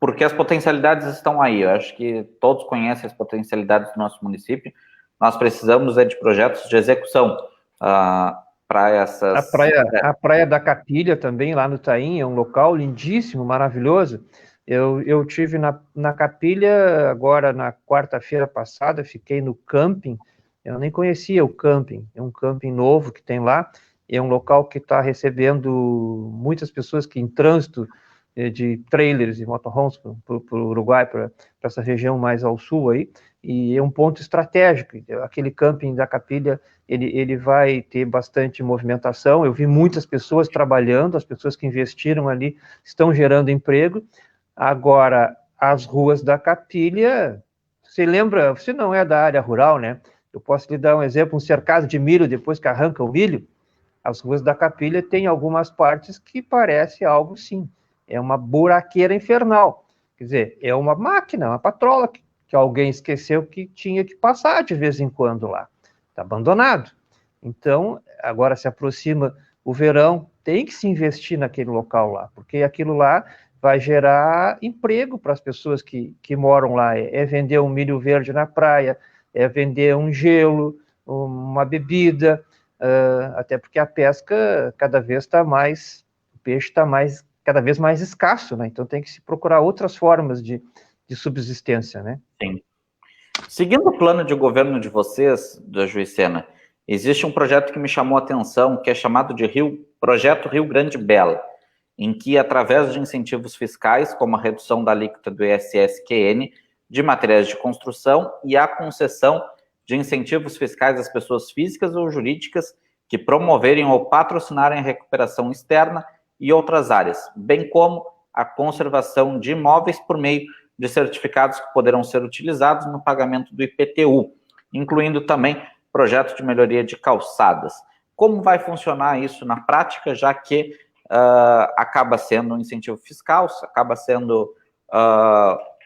porque as potencialidades estão aí. Eu acho que todos conhecem as potencialidades do nosso município. Nós precisamos de projetos de execução para essas...
A Praia da Capilha também, lá no Taim, é um local lindíssimo, maravilhoso. Eu tive na Capilha agora na quarta-feira passada, fiquei no camping, eu nem conhecia o camping, é um camping novo que tem lá, é um local que está recebendo muitas pessoas que em trânsito de trailers e motorhomes para o Uruguai, para essa região mais ao sul aí, e é um ponto estratégico. Aquele camping da Capilha, ele vai ter bastante movimentação. Eu vi muitas pessoas trabalhando, as pessoas que investiram ali estão gerando emprego. Agora, as ruas da Capilha, você lembra, você não é da área rural, né? Eu posso lhe dar um exemplo, um cercado de milho, depois que arranca o milho, as ruas da Capilha têm algumas partes que parece algo, sim, é uma buraqueira infernal. Quer dizer, é uma máquina, uma patrola que alguém esqueceu que tinha que passar de vez em quando lá. Está abandonado. Então, agora se aproxima o verão, tem que se investir naquele local lá, porque aquilo lá vai gerar emprego para as pessoas que moram lá. É vender um milho verde na praia, é vender um gelo, uma bebida, até porque a pesca cada vez está mais, o peixe está cada vez mais escasso, né? Então tem que se procurar outras formas de subsistência, né?
Sim. Seguindo o plano de governo de vocês, da Juiz Sena, existe um projeto que me chamou a atenção, que é chamado de Projeto Rio Grande Bela, em que, através de incentivos fiscais, como a redução da alíquota do ISS-QN, de materiais de construção e a concessão de incentivos fiscais às pessoas físicas ou jurídicas que promoverem ou patrocinarem a recuperação externa e outras áreas, bem como a conservação de imóveis por meio de certificados que poderão ser utilizados no pagamento do IPTU, incluindo também projeto de melhoria de calçadas. Como vai funcionar isso na prática, já que acaba sendo um incentivo fiscal, acaba sendo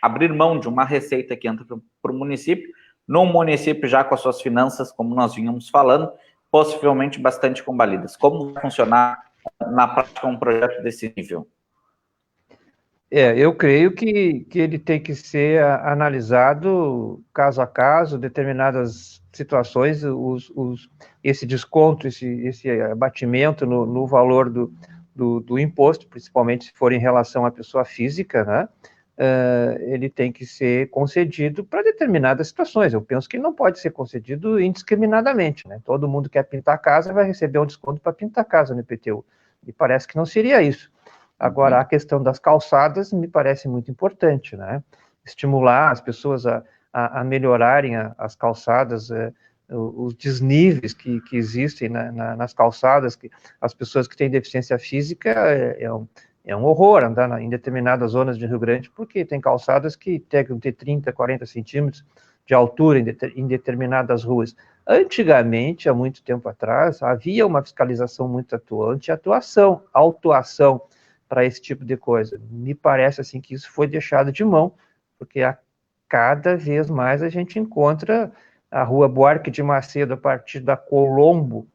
abrir mão de uma receita que entra para o município, num município já com as suas finanças, como nós vínhamos falando, possivelmente bastante combalidas. Como vai funcionar na prática um projeto desse nível?
Eu creio que ele tem que ser analisado caso a caso, determinadas situações, esse desconto, esse abatimento no valor do imposto, principalmente se for em relação à pessoa física, né? Ele tem que ser concedido para determinadas situações. Eu penso que não pode ser concedido indiscriminadamente, né? Todo mundo que quer pintar a casa vai receber um desconto para pintar a casa no IPTU. E parece que não seria isso. Agora, a questão das calçadas me parece muito importante, né? Estimular as pessoas a melhorarem as calçadas, os desníveis que existem nas calçadas, que as pessoas que têm deficiência física é um horror andar em determinadas zonas de Rio Grande, porque tem calçadas que tem que ter 30, 40 centímetros de altura em determinadas ruas. Antigamente, há muito tempo atrás, havia uma fiscalização muito atuante, autuação para esse tipo de coisa. Me parece assim que isso foi deixado de mão, porque cada vez mais a gente encontra a Rua Buarque de Macedo, a partir da Colombo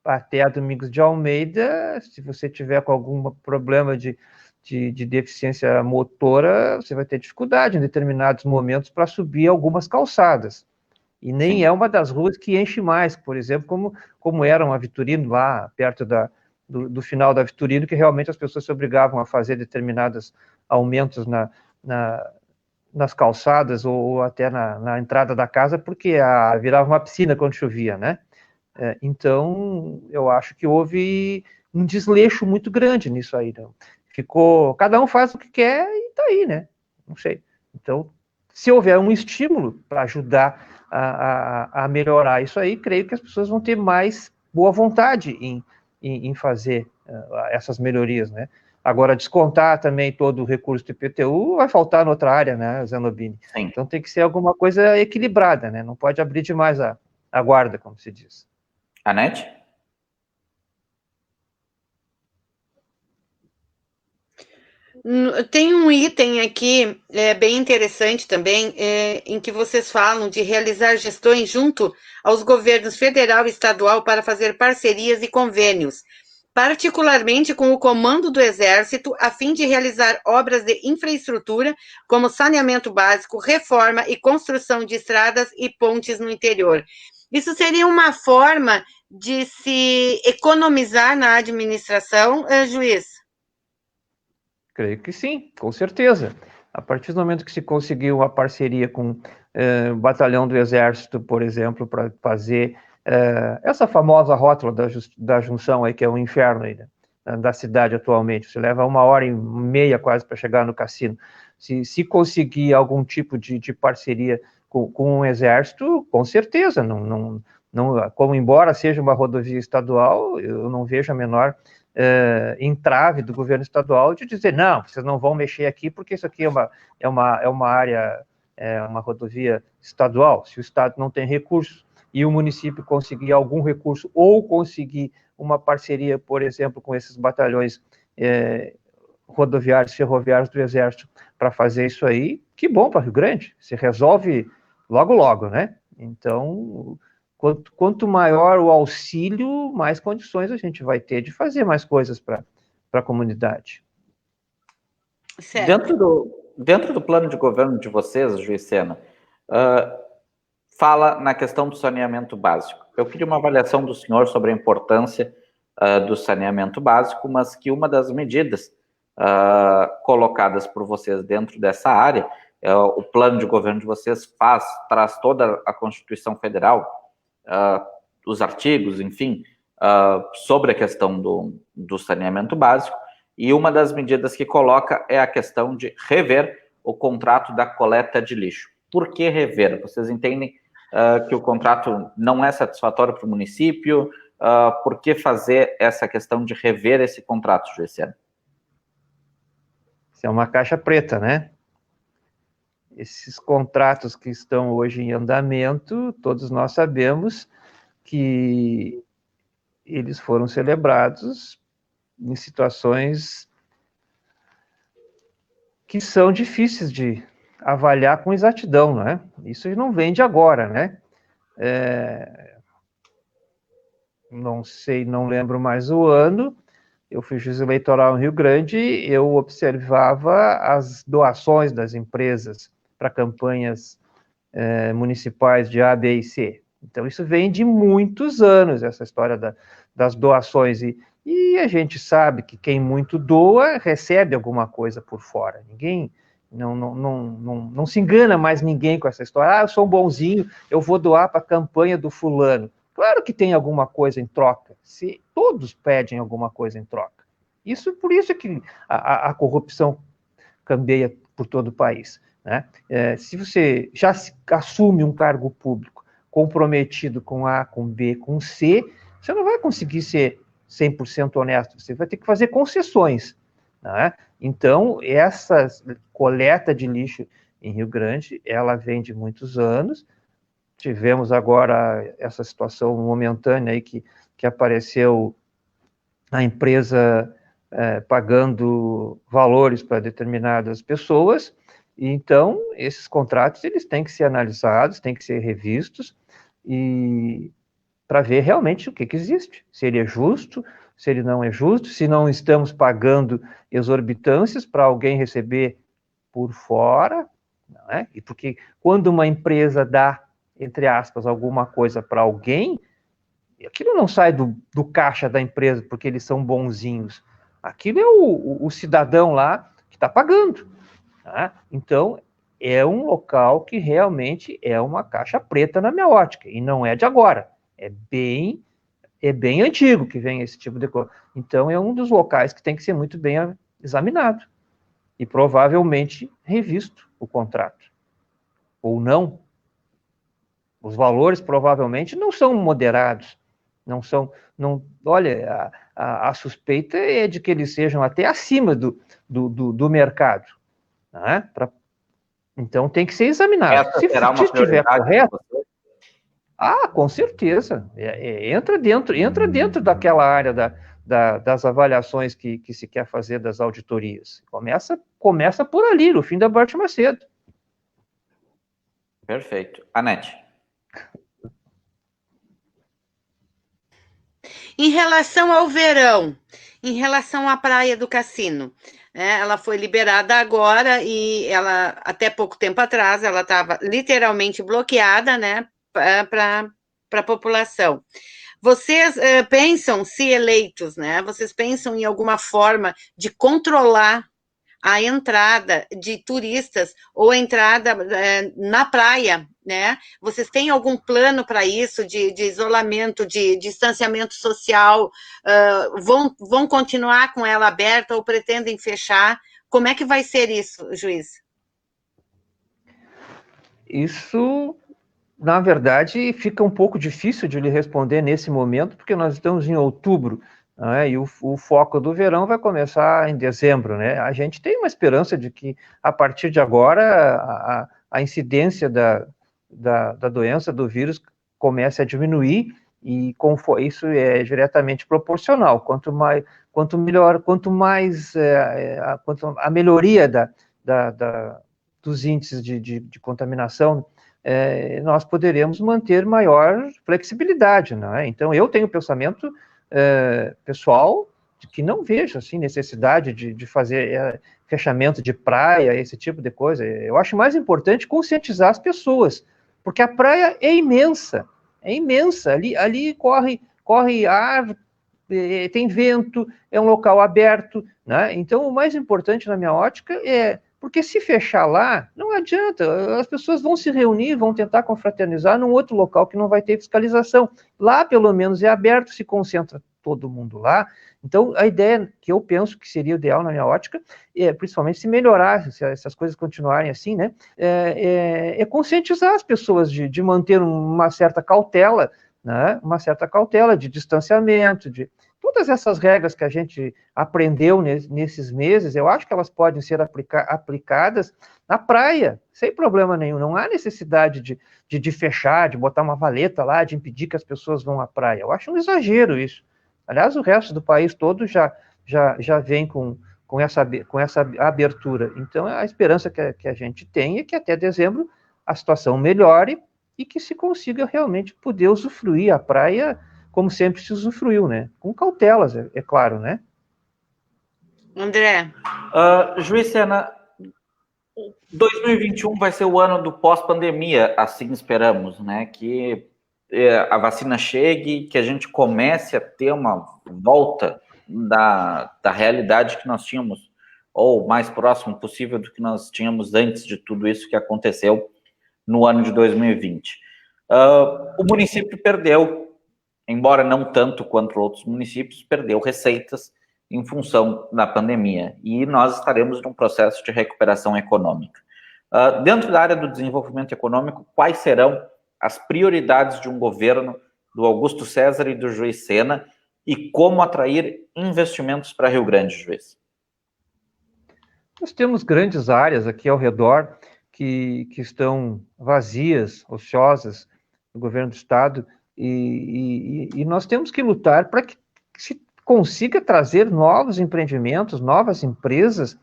até a Domingos de Almeida. Se você tiver com algum problema de deficiência motora, você vai ter dificuldade em determinados momentos para subir algumas calçadas. E nem é uma das ruas que enche mais, por exemplo, como era uma Vitorino lá, perto do final da Vitorino, que realmente as pessoas se obrigavam a fazer determinados aumentos nas calçadas ou até na entrada da casa, porque virava uma piscina quando chovia, né? Então, eu acho que houve um desleixo muito grande nisso aí. Não? Cada um faz o que quer e tá aí, né? Não sei. Então, se houver um estímulo para ajudar a melhorar isso aí, creio que as pessoas vão ter mais boa vontade em fazer essas melhorias, né? Agora, descontar também todo o recurso do IPTU vai faltar noutra área, né, Zanobini?
Sim.
Então tem que ser alguma coisa equilibrada, né? Não pode abrir demais a guarda, como se diz.
Anete?
Tem um item aqui bem interessante também, em que vocês falam de realizar gestões junto aos governos federal e estadual para fazer parcerias e convênios, particularmente com o Comando do Exército, a fim de realizar obras de infraestrutura, como saneamento básico, reforma e construção de estradas e pontes no interior. Isso seria uma forma de se economizar na administração, juiz?
Creio que sim, com certeza. A partir do momento que se conseguiu uma parceria com o Batalhão do Exército, por exemplo, para fazer essa famosa rótula da junção aí, que é o inferno aí, né? da cidade atualmente. Você leva 1h30 quase para chegar no cassino. Se conseguir algum tipo de parceria com o Exército, com certeza, como embora seja uma rodovia estadual, eu não vejo a menor entrave do governo estadual de dizer, não, vocês não vão mexer aqui, porque isso aqui é uma área, uma rodovia estadual. Se o Estado não tem recursos e o município conseguir algum recurso ou conseguir uma parceria, por exemplo, com esses batalhões rodoviários, ferroviários do Exército para fazer isso aí, que bom para Rio Grande, se resolve logo, logo, né? Então, quanto maior o auxílio, mais condições a gente vai ter de fazer mais coisas para a comunidade.
Dentro do plano de governo de vocês, Juiz Sena, fala na questão do saneamento básico. Eu queria uma avaliação do senhor sobre a importância do saneamento básico, mas que uma das medidas colocadas por vocês dentro dessa área, o plano de governo de vocês traz toda a Constituição Federal, os artigos, enfim, sobre a questão do saneamento básico, e uma das medidas que coloca é a questão de rever o contrato da coleta de lixo. Por que rever? Vocês entendem que o contrato não é satisfatório para o município? Por que fazer essa questão de rever esse contrato, Juiz Sena?
Isso é uma caixa preta, né? Esses contratos que estão hoje em andamento, todos nós sabemos que eles foram celebrados em situações que são difíceis de avaliar com exatidão, né? Isso não vem de agora, né? Não sei, não lembro mais o ano. Eu fui juiz eleitoral em Rio Grande, eu observava as doações das empresas para campanhas municipais de A, B e C. Então, isso vem de muitos anos, essa história das doações. E a gente sabe que quem muito doa recebe alguma coisa por fora. Ninguém, não se engana mais ninguém com essa história. Eu sou um bonzinho, eu vou doar para a campanha do fulano. Claro que tem alguma coisa em troca. Todos pedem alguma coisa em troca. Por isso que a corrupção cambeia por todo o país, né? Se você já assume um cargo público comprometido com A, com B, com C, você não vai conseguir ser 100% honesto, você vai ter que fazer concessões, né? Então, essa coleta de lixo em Rio Grande, ela vem de muitos anos. Tivemos agora essa situação momentânea aí que apareceu a empresa pagando valores para determinadas pessoas. Então, esses contratos eles têm que ser analisados, têm que ser revistos, e para ver realmente o que existe, se ele é justo, se ele não é justo, se não estamos pagando exorbitâncias para alguém receber por fora, não é? E porque quando uma empresa dá, entre aspas, alguma coisa para alguém, aquilo não sai do caixa da empresa porque eles são bonzinhos. Aquilo é o cidadão lá que está pagando. Tá? Então, é um local que realmente é uma caixa preta na minha ótica, e não é de agora. É bem antigo que vem esse tipo de coisa. Então, é um dos locais que tem que ser muito bem examinado e provavelmente revisto o contrato. Ou não. Os valores provavelmente não são moderados. Olha, a suspeita é de que eles sejam até acima do mercado. Né? Então tem que ser examinado. Se estiver correto, com certeza. Entra dentro daquela área das avaliações que se quer fazer das auditorias. Começa por ali, no fim da Bart Macedo.
Perfeito. Anete.
Em relação ao verão, em relação à Praia do Cassino, ela foi liberada agora e ela, até pouco tempo atrás, ela estava literalmente bloqueada, né, para a população. Vocês pensam, se eleitos, né, vocês pensam em alguma forma de controlar a entrada de turistas ou a entrada na praia, né? Vocês têm algum plano para isso, de isolamento, de distanciamento social? Vão continuar com ela aberta ou pretendem fechar? Como é que vai ser isso, juiz?
Isso, na verdade, fica um pouco difícil de lhe responder nesse momento, porque nós estamos em outubro, né, e o foco do verão vai começar em dezembro, né? A gente tem uma esperança de que, a partir de agora, a incidência da doença, do vírus, comece a diminuir, e isso é diretamente proporcional. Quanto mais a melhoria dos índices de contaminação, nós poderemos manter maior flexibilidade, não é? Então, eu tenho pensamento pessoal de que não vejo assim necessidade de fazer fechamento de praia, esse tipo de coisa. Eu acho mais importante conscientizar as pessoas, porque a praia é imensa, ali corre ar, tem vento, é um local aberto, né? Então, o mais importante na minha ótica porque se fechar lá, não adianta, as pessoas vão se reunir, vão tentar confraternizar num outro local que não vai ter fiscalização. Lá, pelo menos, é aberto, se concentra todo mundo lá. Então, a ideia que eu penso que seria ideal na minha ótica, principalmente se melhorar, se essas coisas continuarem assim, né, é conscientizar as pessoas de manter uma certa cautela, né, de distanciamento, de todas essas regras que a gente aprendeu nesses meses. Eu acho que elas podem ser aplicadas na praia, sem problema nenhum. Não há necessidade de fechar, de botar uma valeta lá, de impedir que as pessoas vão à praia. Eu acho um exagero isso. Aliás, o resto do país todo já vem com essa abertura. Então, a esperança que a gente tem é que até dezembro a situação melhore e que se consiga realmente poder usufruir a praia como sempre se usufruiu, né? Com cautelas, é claro, né?
André.
Juiz Sena, 2021 vai ser o ano do pós-pandemia, assim esperamos, né? Que a vacina chegue, que a gente comece a ter uma volta da realidade que nós tínhamos, ou mais próximo possível do que nós tínhamos antes de tudo isso que aconteceu no ano de 2020. O município perdeu, embora não tanto quanto outros municípios, perdeu receitas em função da pandemia, e nós estaremos num processo de recuperação econômica. Dentro da área do desenvolvimento econômico, quais serão as prioridades de um governo do Augusto César e do Juiz Sena, e como atrair investimentos para Rio Grande, juiz?
Nós temos grandes áreas aqui ao redor que estão vazias, ociosas, no governo do estado, e nós temos que lutar para que se consiga trazer novos empreendimentos, novas empresas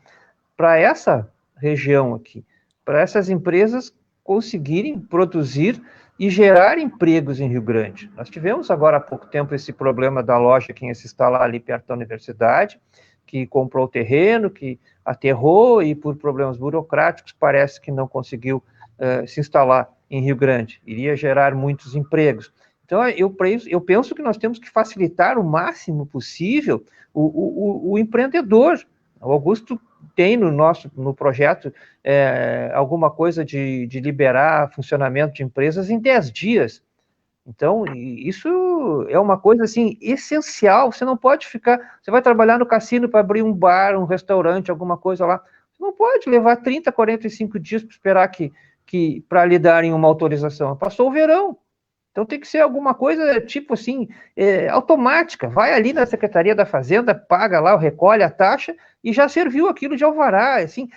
para essa região aqui, para essas empresas conseguirem produzir e gerar empregos em Rio Grande. Nós tivemos agora há pouco tempo esse problema da loja que ia se instalar ali perto da universidade, que comprou o terreno, que aterrou e por problemas burocráticos parece que não conseguiu se instalar em Rio Grande. Iria gerar muitos empregos. Então, eu penso que nós temos que facilitar o máximo possível o empreendedor. O Augusto tem no projeto alguma coisa de liberar funcionamento de empresas em 10 dias. Então, isso é uma coisa, assim, essencial. Você não pode ficar... Você vai trabalhar no cassino para abrir um bar, um restaurante, alguma coisa lá. Você não pode levar 30, 45 dias para esperar para lhe darem uma autorização. Passou o verão. Então, tem que ser alguma coisa, tipo assim, automática. Vai ali na Secretaria da Fazenda, paga lá, recolhe a taxa e já serviu aquilo de alvará. Assim,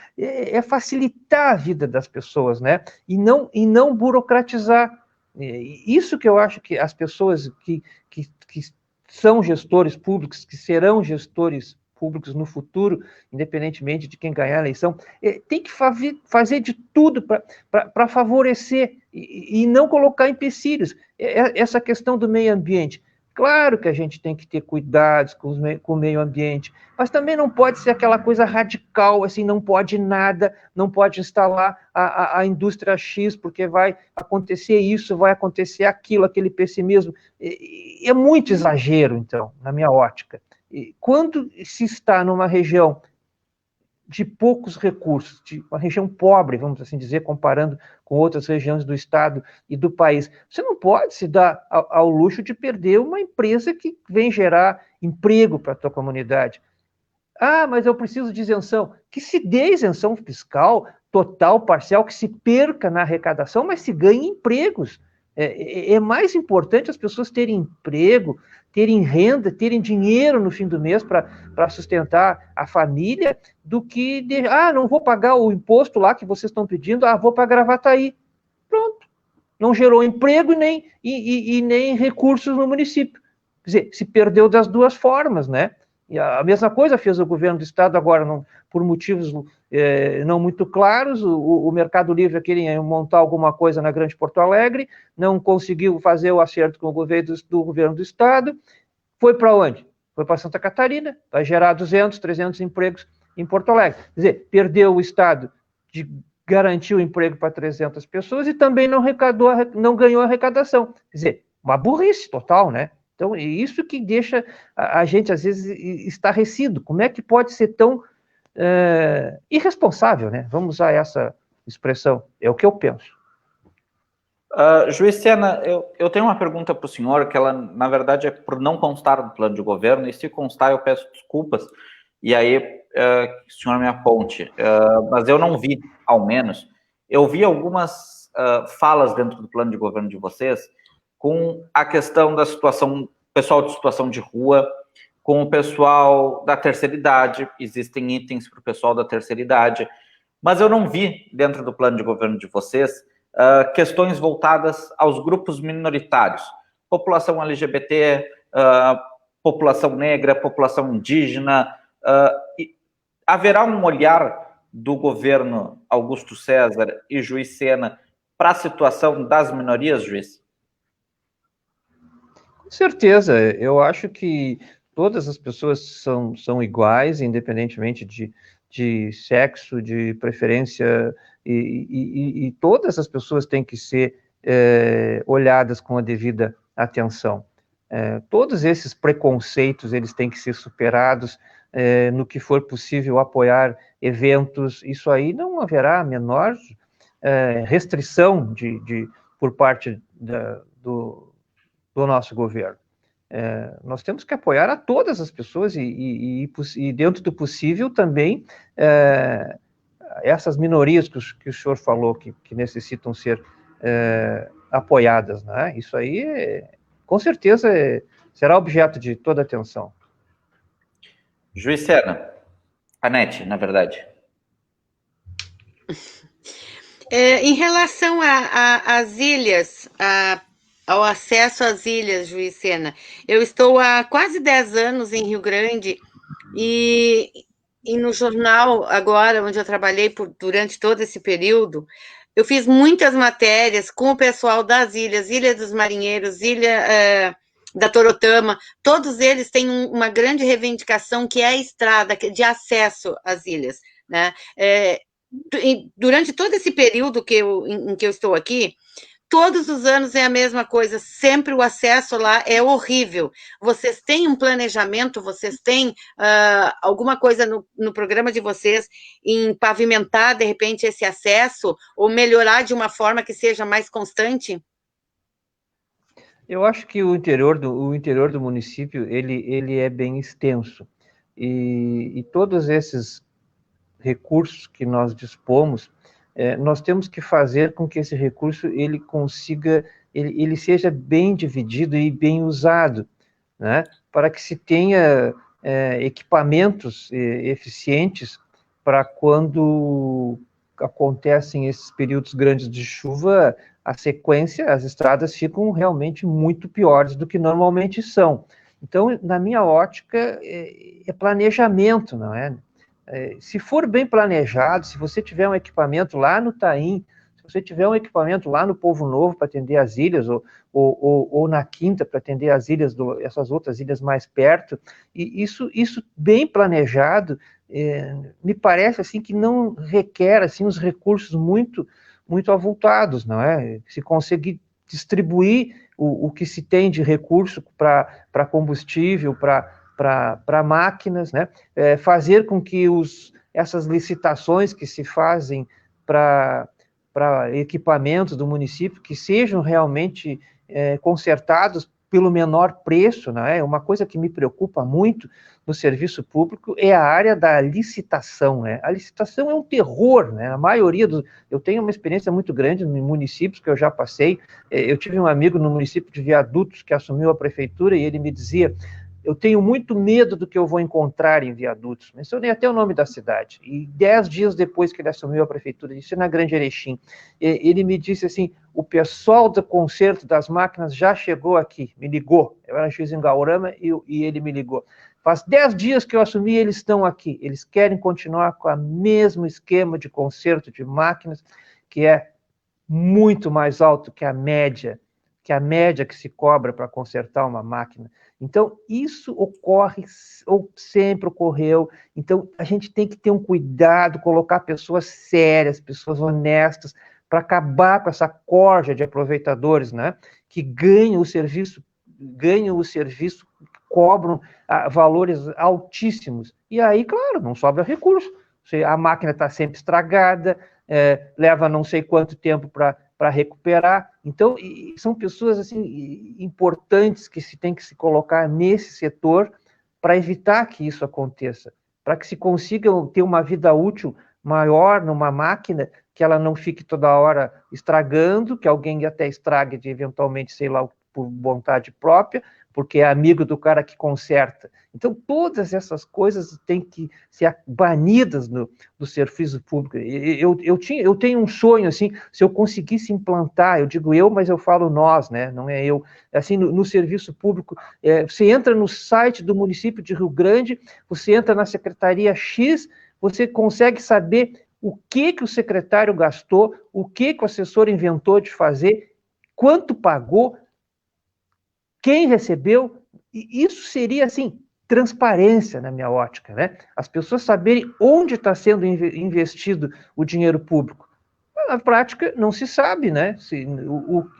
facilitar a vida das pessoas, né? E não burocratizar. Isso que eu acho que as pessoas que são gestores públicos, que serão gestores públicos no futuro, independentemente de quem ganhar a eleição, tem que fazer de tudo para favorecer e não colocar empecilhos. Essa questão do meio ambiente. Claro que a gente tem que ter cuidados com o meio ambiente, mas também não pode ser aquela coisa radical, assim, não pode nada, não pode instalar a indústria X, porque vai acontecer isso, vai acontecer aquilo, aquele pessimismo. É muito exagero, então, na minha ótica. Quando se está numa região de poucos recursos, de uma região pobre, vamos assim dizer, comparando com outras regiões do estado e do país. Você não pode se dar ao luxo de perder uma empresa que vem gerar emprego para a tua comunidade. Ah, mas eu preciso de isenção. Que se dê isenção fiscal total, parcial, que se perca na arrecadação, mas se ganhe empregos. É mais importante as pessoas terem emprego, terem renda, terem dinheiro no fim do mês para sustentar a família, do que, não vou pagar o imposto lá que vocês estão pedindo, vou para Gravataí. Pronto. Não gerou emprego e nem recursos no município. Quer dizer, se perdeu das duas formas, né? E a mesma coisa fez o governo do estado agora, por motivos não muito claros. O Mercado Livre queria montar alguma coisa na Grande Porto Alegre, não conseguiu fazer o acerto com o governo do estado, foi para onde? Foi para Santa Catarina, vai gerar 200, 300 empregos em Porto Alegre. Quer dizer, perdeu o estado de garantir o emprego para 300 pessoas e também não ganhou arrecadação. Quer dizer, uma burrice total, né? Então, é isso que deixa a gente, às vezes, estarrecido. Como é que pode ser tão irresponsável, né? Vamos usar essa expressão. É o que eu penso.
Juiz Sena, eu tenho uma pergunta para o senhor, que ela, na verdade, é por não constar do plano de governo, e se constar, eu peço desculpas, e aí que o senhor me aponte. Mas eu não vi, ao menos, eu vi algumas falas dentro do plano de governo de vocês, com a questão da situação, pessoal de situação de rua, com o pessoal da terceira idade, existem itens para o pessoal da terceira idade, mas eu não vi, dentro do plano de governo de vocês, questões voltadas aos grupos minoritários, população LGBT, população negra, população indígena. Haverá um olhar do governo Augusto César e Juiz Sena para a situação das minorias, juiz?
Com certeza, eu acho que todas as pessoas são iguais, independentemente de sexo, de preferência, e todas as pessoas têm que ser olhadas com a devida atenção. Todos esses preconceitos, eles têm que ser superados, no que for possível apoiar eventos. Isso aí não haverá a menor restrição por parte do nosso governo. Nós temos que apoiar a todas as pessoas e dentro do possível também essas minorias que o senhor falou que necessitam ser apoiadas, né? Isso aí, com certeza, será objeto de toda atenção.
Juiz Sena, Anete, na verdade.
Em relação às ilhas, ao acesso às ilhas, Juiz Sena, eu estou há quase 10 anos em Rio Grande e no jornal agora, onde eu trabalhei durante todo esse período, eu fiz muitas matérias com o pessoal das ilhas, Ilha dos Marinheiros, Ilha da Torotama, todos eles têm uma grande reivindicação que é a estrada de acesso às ilhas, né? Durante todo esse período em que eu estou aqui, todos os anos é a mesma coisa, sempre o acesso lá é horrível. Vocês têm um planejamento, vocês têm alguma coisa no programa de vocês em pavimentar, de repente, esse acesso, ou melhorar de uma forma que seja mais constante?
Eu acho que o interior do município, ele é bem extenso, e todos esses recursos que nós dispomos, nós temos que fazer com que esse recurso ele seja bem dividido e bem usado, né? Para que se tenha equipamentos eficientes para quando acontecem esses períodos grandes de chuva, a sequência, as estradas ficam realmente muito piores do que normalmente são. Então, na minha ótica, é planejamento, não é? Se for bem planejado, se você tiver um equipamento lá no Taim, se você tiver um equipamento lá no Povo Novo para atender as ilhas, ou na Quinta para atender as ilhas, essas outras ilhas mais perto, e isso bem planejado, me parece assim que não requer assim os recursos muito avultados, não é? Se conseguir distribuir o que se tem de recurso para combustível, para máquinas, né? Fazer com que essas licitações que se fazem para equipamentos do município que sejam realmente consertados pelo menor preço, né? Uma coisa que me preocupa muito no serviço público é a área da licitação, né? A licitação é um terror, né? A maioria dos... Eu tenho uma experiência muito grande em municípios que eu já passei. Eu tive um amigo no município de Viadutos que assumiu a prefeitura e ele me dizia: eu tenho muito medo do que eu vou encontrar em Viadutos. Mencionei até o nome da cidade. E 10 dias depois que ele assumiu a prefeitura, isso na Grande Erechim, ele me disse assim: o pessoal do conserto das máquinas já chegou aqui, me ligou. Eu era juiz em Gaurama e ele me ligou. Faz 10 dias que eu assumi, eles estão aqui. Eles querem continuar com o mesmo esquema de conserto de máquinas, que é muito mais alto que a média que se cobra para consertar uma máquina. Então, isso ocorre, ou sempre ocorreu. Então, a gente tem que ter um cuidado, colocar pessoas sérias, pessoas honestas, para acabar com essa corja de aproveitadores, né, que ganham o serviço, cobram valores altíssimos. E aí, claro, não sobra recurso. A máquina está sempre estragada, leva não sei quanto tempo para recuperar. Então, são pessoas assim importantes que se tem que se colocar nesse setor para evitar que isso aconteça, para que se consiga ter uma vida útil maior numa máquina, que ela não fique toda hora estragando, que alguém até estrague de eventualmente, sei lá, por vontade própria, porque é amigo do cara que conserta. Então, todas essas coisas têm que ser banidas do serviço público. Eu tenho um sonho, assim, se eu conseguisse implantar, eu digo eu, mas eu falo nós, né? Não é eu. Assim, no serviço público, você entra no site do município de Rio Grande, você entra na Secretaria X, você consegue saber o que o secretário gastou, o que o assessor inventou de fazer, quanto pagou, quem recebeu. E isso seria, assim, transparência na minha ótica, né? As pessoas saberem onde está sendo investido o dinheiro público. Na prática, não se sabe, né?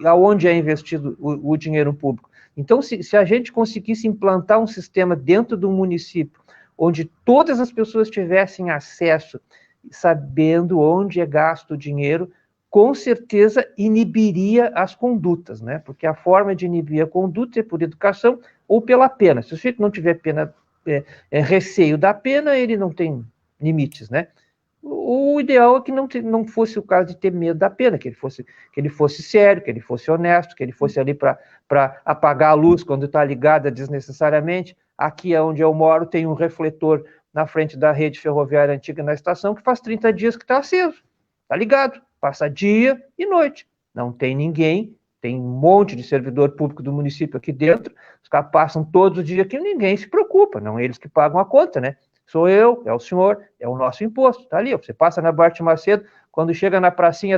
Aonde é investido o dinheiro público. Então, se a gente conseguisse implantar um sistema dentro do município, onde todas as pessoas tivessem acesso, sabendo onde é gasto o dinheiro, com certeza inibiria as condutas, né? Porque a forma de inibir a conduta é por educação ou pela pena. Se o sujeito não tiver pena, receio da pena, ele não tem limites, né? O ideal é que não fosse o caso de ter medo da pena, que ele fosse sério, que ele fosse honesto, que ele fosse ali para apagar a luz quando está ligada desnecessariamente. Aqui onde eu moro tem um refletor na frente da rede ferroviária antiga na estação que faz 30 dias que está aceso, está ligado, passa dia e noite, não tem ninguém, tem um monte de servidor público do município aqui dentro, os caras passam todos os dias aqui, ninguém se preocupa, não é eles que pagam a conta, né? Sou eu, é o senhor, é o nosso imposto, tá ali, você passa na Barte Macedo, quando chega na pracinha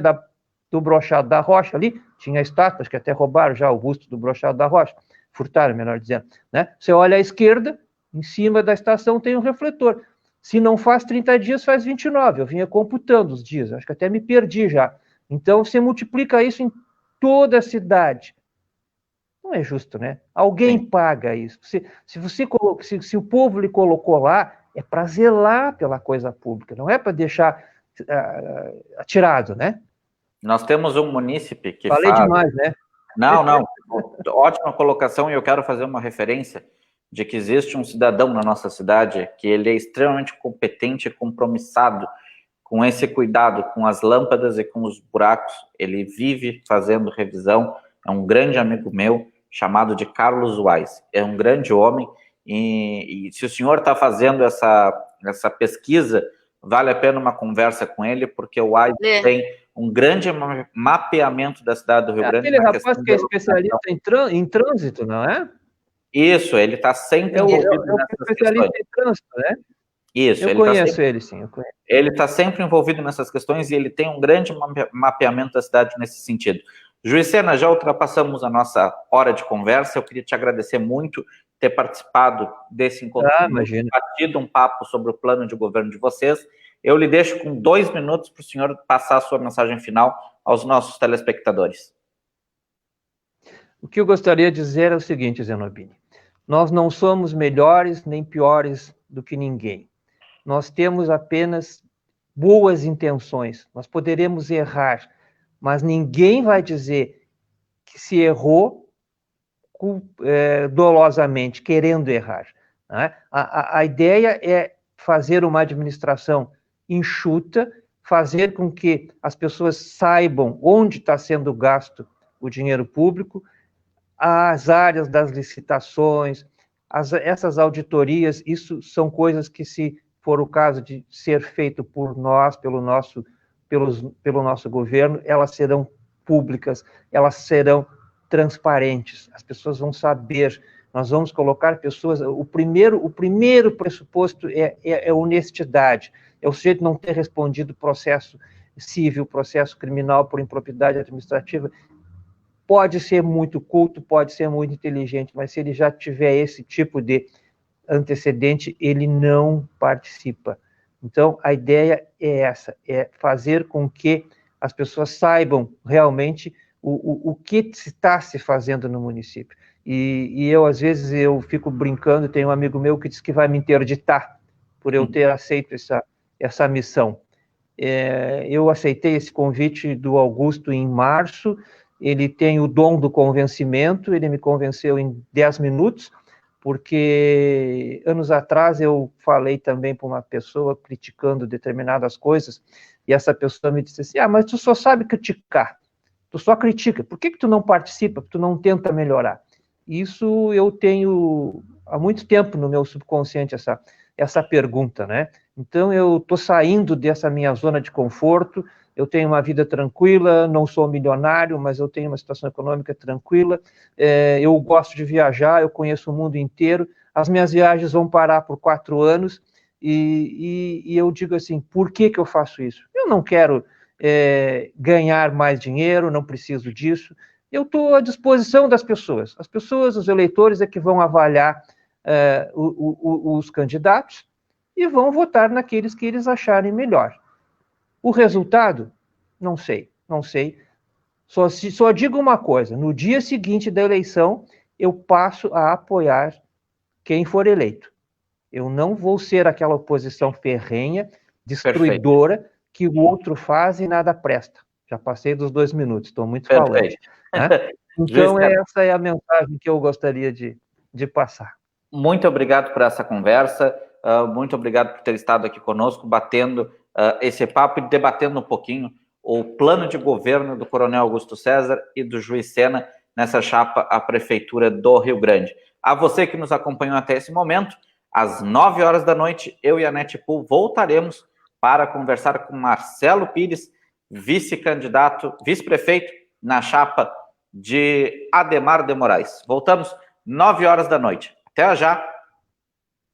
do Brochado da Rocha ali, tinha estátuas que até roubaram já o busto do Brochado da Rocha, furtaram, melhor dizendo, né? Você olha à esquerda, em cima da estação tem um refletor. Se não faz 30 dias, faz 29. Eu vinha computando os dias, acho que até me perdi já. Então, você multiplica isso em toda a cidade. Não é justo, né? Alguém paga isso. Se o povo lhe colocou lá, é para zelar pela coisa pública, não é para deixar atirado, né?
Nós temos um munícipe que
Falei demais, né?
Não. Ótima colocação, e eu quero fazer uma referência de que existe um cidadão na nossa cidade que ele é extremamente competente e compromissado com esse cuidado com as lâmpadas e com os buracos. Ele vive fazendo revisão, é um grande amigo meu, chamado de Carlos Wise. É um grande homem, e se o senhor está fazendo essa pesquisa, vale a pena uma conversa com ele, porque o Wise tem um grande mapeamento da cidade do Rio Grande.
Aquele rapaz que é especialista em trânsito, não é?
Isso, ele está sempre envolvido nessas
especialista questões. Em trânsito, né?
Isso,
eu conheço ele, sim. Eu conheço.
Ele está sempre envolvido nessas questões e ele tem um grande mapeamento da cidade nesse sentido. Juiz Sena, já ultrapassamos a nossa hora de conversa. Eu queria te agradecer muito ter participado desse encontro, batido um papo sobre o plano de governo de vocês. Eu lhe deixo com 2 minutos para o senhor passar a sua mensagem final aos nossos telespectadores.
O que eu gostaria de dizer é o seguinte, Zenobini. Nós não somos melhores nem piores do que ninguém. Nós temos apenas boas intenções, nós poderemos errar, mas ninguém vai dizer que se errou dolosamente, querendo errar. Né? A ideia é fazer uma administração enxuta, fazer com que as pessoas saibam onde está sendo gasto o dinheiro público, as áreas das licitações, essas auditorias, isso são coisas que, se for o caso de ser feito por nós, pelo nosso governo, elas serão públicas, elas serão transparentes, as pessoas vão saber, nós vamos colocar pessoas, o primeiro pressuposto é honestidade, é o sujeito não ter respondido processo civil, processo criminal por impropriedade administrativa. Pode ser muito culto, pode ser muito inteligente, mas se ele já tiver esse tipo de antecedente, ele não participa. Então, a ideia é essa, é fazer com que as pessoas saibam realmente o que está se fazendo no município. E eu, às vezes, eu fico brincando, tem um amigo meu que diz que vai me interditar por eu ter aceito essa missão. Eu aceitei esse convite do Augusto em março, ele tem o dom do convencimento, ele me convenceu em 10 minutos, porque anos atrás eu falei também para uma pessoa criticando determinadas coisas, e essa pessoa me disse assim, mas tu só sabe criticar, tu só critica, por que tu não participa, tu não tenta melhorar? Isso eu tenho há muito tempo no meu subconsciente, essa pergunta, né? Então eu estou saindo dessa minha zona de conforto, eu tenho uma vida tranquila, não sou milionário, mas eu tenho uma situação econômica tranquila, eu gosto de viajar, eu conheço o mundo inteiro, as minhas viagens vão parar por 4 anos, e eu digo assim, por que eu faço isso? Eu não quero ganhar mais dinheiro, não preciso disso, eu estou à disposição das pessoas. As pessoas, os eleitores, é que vão avaliar os candidatos e vão votar naqueles que eles acharem melhor. O resultado? Não sei. Só digo uma coisa, no dia seguinte da eleição, eu passo a apoiar quem for eleito. Eu não vou ser aquela oposição ferrenha, destruidora, Perfeito. Que o outro faz e nada presta. Já passei dos 2 minutos, estou muito falando. Né? Então, essa é a mensagem que eu gostaria de passar.
Muito obrigado por essa conversa, muito obrigado por ter estado aqui conosco, batendo esse papo e debatendo um pouquinho o plano de governo do Coronel Augusto César e do Juiz Sena nessa chapa à Prefeitura do Rio Grande. A você que nos acompanhou até esse momento, às 9 horas da noite, eu e a Netpool voltaremos para conversar com Marcelo Pires, vice-prefeito na chapa de Ademar de Moraes. Voltamos 9 horas da noite. Até já!